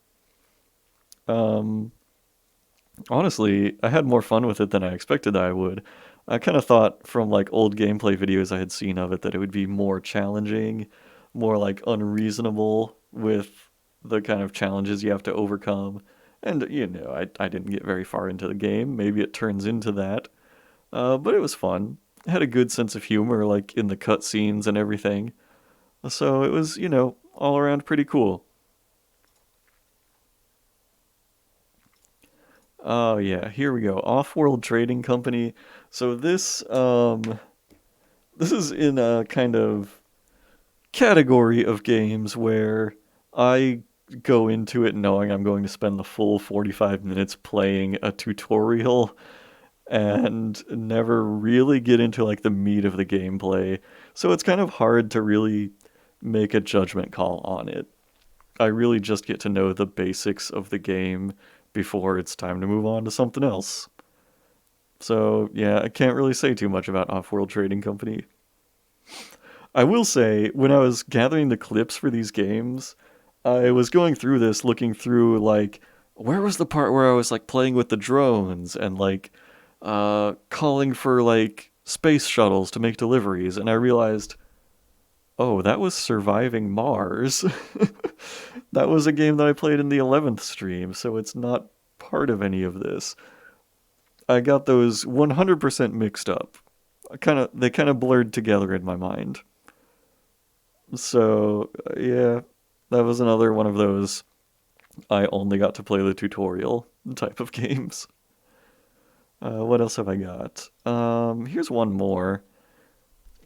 Um, Honestly, I had more fun with it than I expected I would. I kind of thought from like old gameplay videos I had seen of it that it would be more challenging, more like unreasonable with the kind of challenges you have to overcome. And, I didn't get very far into the game. Maybe it turns into that. But it was fun. It had a good sense of humor, like in the cutscenes and everything. So it was, all around pretty cool. Oh yeah, here we go. Off-World Trading Company. So this is in a kind of category of games where I go into it knowing I'm going to spend the full 45 minutes playing a tutorial and never really get into like the meat of the gameplay. So it's kind of hard to really make a judgment call on it. I really just get to know the basics of the game before it's time to move on to something else. So, yeah, I can't really say too much about Off-World Trading Company. I will say, when I was gathering the clips for these games, I was going through this, looking through, like, where was the part where I was, like, playing with the drones and, like, calling for, like, space shuttles to make deliveries, and I realized, oh, that was Surviving Mars. That was a game that I played in the 11th stream, so it's not part of any of this. I got those 100% mixed up. They kind of blurred together in my mind. So, yeah, that was another one of those I only got to play the tutorial type of games. What else have I got? Here's one more.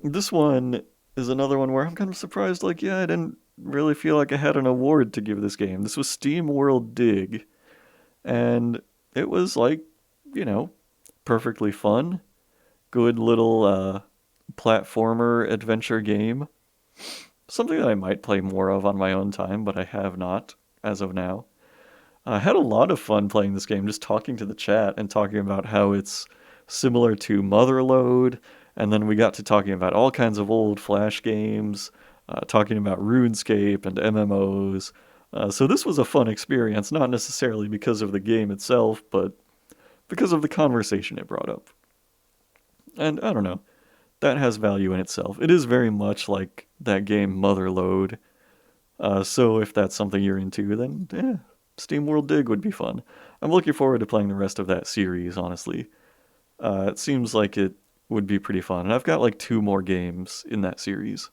This one is another one where I'm kind of surprised, like, yeah, I didn't really feel like I had an award to give this game. This was Steam World Dig, and it was like, you know, perfectly fun. Good little platformer adventure game. Something that I might play more of on my own time, but I have not as of now. I had a lot of fun playing this game, just talking to the chat and talking about how it's similar to Motherlode, and then we got to talking about all kinds of old Flash games, talking about RuneScape and MMOs. So this was a fun experience, not necessarily because of the game itself, but because of the conversation it brought up. And I don't know, that has value in itself. It is very much like that game Motherlode. So if that's something you're into, then yeah, Steam World Dig would be fun. I'm looking forward to playing the rest of that series, honestly. It seems like it would be pretty fun. And I've got like two more games in that series.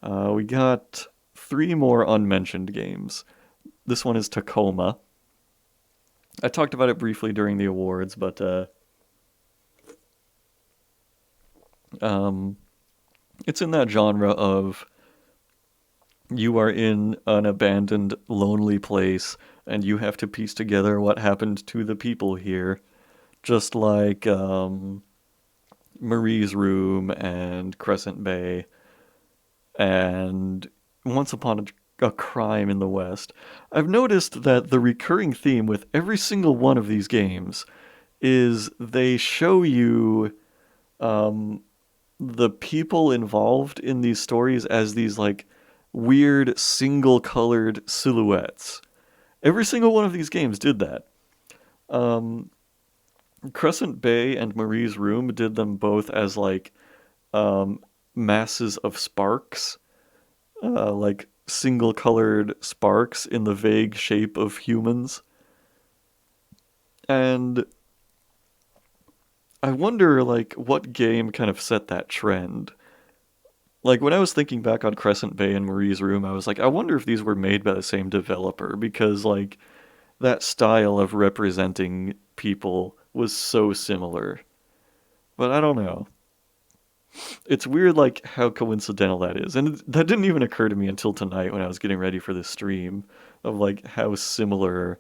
We got three more unmentioned games. This one is Tacoma. I talked about it briefly during the awards, but um, it's in that genre of you are in an abandoned, lonely place, and you have to piece together what happened to the people here. Just like Marie's Room and Crescent Bay and Once Upon a Crime in the West. I've noticed that the recurring theme with every single one of these games is they show you um, the people involved in these stories as these like weird single colored silhouettes. Every single one of these games did that. Um, Crescent Bay and Marie's Room did them both as like um, masses of sparks, like single-colored sparks in the vague shape of humans. And I wonder, like, what game kind of set that trend? Like, when I was thinking back on Crescent Bay and Marie's Room, I was like, I wonder if these were made by the same developer, because, like, that style of representing people was so similar. But I don't know. It's weird, like, how coincidental that is. And that didn't even occur to me until tonight when I was getting ready for this stream, of, like, how similar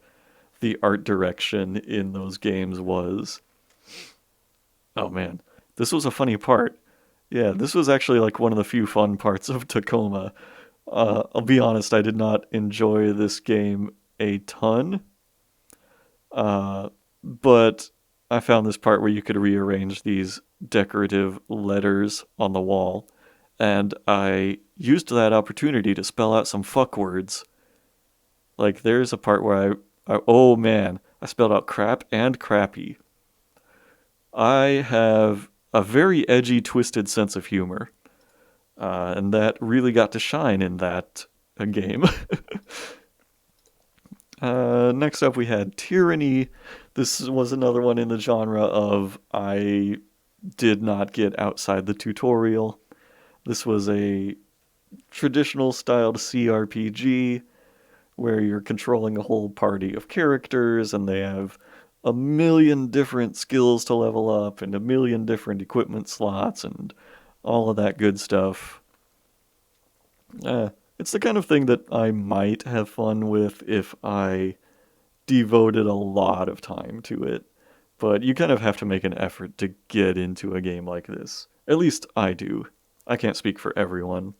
the art direction in those games was. Oh man, this was a funny part. Yeah, this was actually like one of the few fun parts of Tacoma. I'll be honest, I did not enjoy this game a ton, but I found this part where you could rearrange these decorative letters on the wall, and I used that opportunity to spell out some fuck words. Like, there's a part where oh man, I spelled out crap and crappy. I have a very edgy, twisted sense of humor, and that really got to shine in that game. Next up, we had Tyranny. This was another one in the genre of I did not get outside the tutorial. This was a traditional styled CRPG where you're controlling a whole party of characters and they have a million different skills to level up and a million different equipment slots and all of that good stuff. It's the kind of thing that I might have fun with if I devoted a lot of time to it. But you kind of have to make an effort to get into a game like this. At least I do. I can't speak for everyone.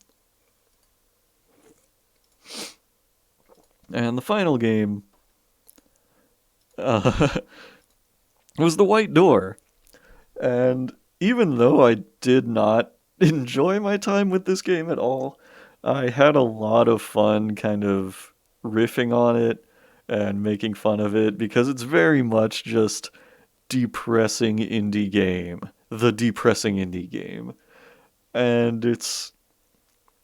And the final game was The White Door. And even though I did not enjoy my time with this game at all, I had a lot of fun kind of riffing on it and making fun of it because it's very much just depressing indie game. The depressing indie game. And it's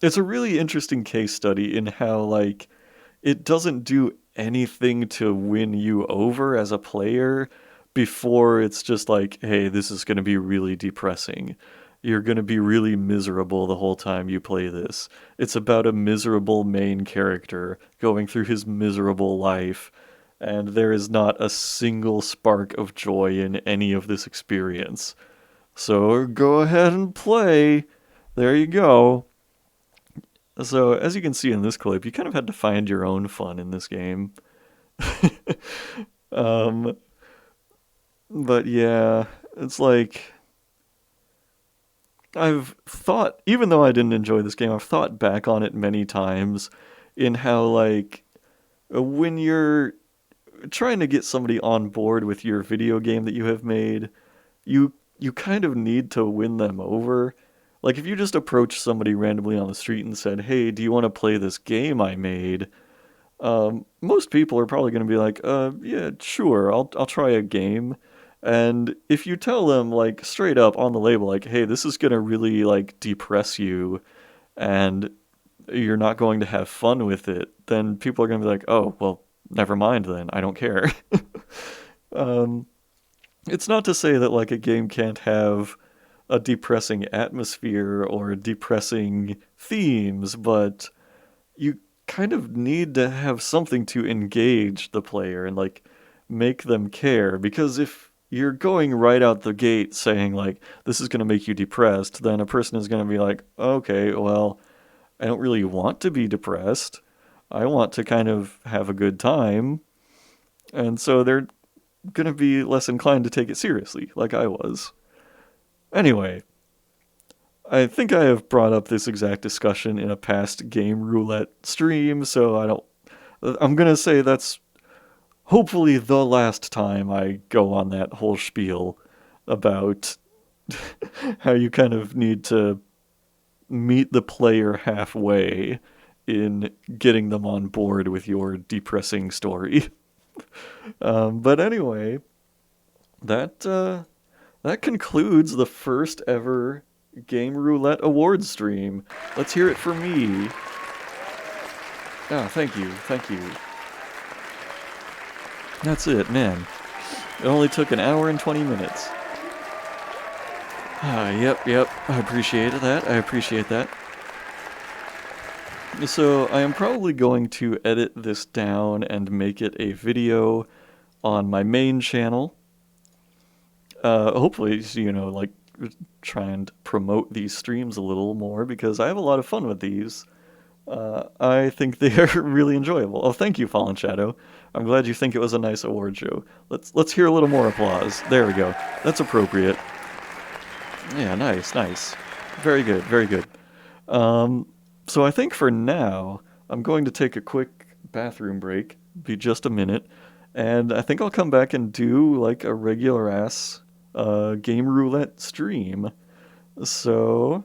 a really interesting case study in how, like, it doesn't do anything to win you over as a player before it's just like, hey, this is going to be really depressing. You're going to be really miserable the whole time you play this. It's about a miserable main character going through his miserable life, and there is not a single spark of joy in any of this experience. So go ahead and play. There you go. So, as you can see in this clip, you kind of had to find your own fun in this game. um, but yeah, it's like, I've thought, even though I didn't enjoy this game, I've thought back on it many times in how, like, when you're trying to get somebody on board with your video game that you have made, you kind of need to win them over. Like, if you just approach somebody randomly on the street and said, hey, do you want to play this game I made? Most people are probably going to be like, yeah, sure, I'll try a game. And if you tell them, like, straight up on the label, like, hey, this is going to really, like, depress you and you're not going to have fun with it, then people are going to be like, oh, well, never mind then, I don't care. um, it's not to say that, like, a game can't have a depressing atmosphere or depressing themes, but you kind of need to have something to engage the player and, like, make them care. Because if you're going right out the gate saying, like, this is going to make you depressed, then a person is going to be like, okay, well, I don't really want to be depressed. I want to kind of have a good time. And so they're going to be less inclined to take it seriously, like I was. Anyway, I think I have brought up this exact discussion in a past Game Roulette stream, so I'm gonna say that's hopefully the last time I go on that whole spiel about how you kind of need to meet the player halfway in getting them on board with your depressing story. But anyway, that concludes the first ever Game Roulette Awards stream. Let's hear it for me. Oh, thank you, thank you. That's it, man. It only took an hour and 20 minutes. Yep. I appreciate that. I appreciate that. So I am probably going to edit this down and make it a video on my main channel. Hopefully, like try and promote these streams a little more because I have a lot of fun with these. I think they are really enjoyable. Oh, thank you, Fallen Shadow. I'm glad you think it was a nice award show. Let's hear a little more applause. There we go. That's appropriate. Yeah, nice. Very good, very good. So I think for now, I'm going to take a quick bathroom break, be just a minute, and I think I'll come back and do like a regular ass game roulette stream. So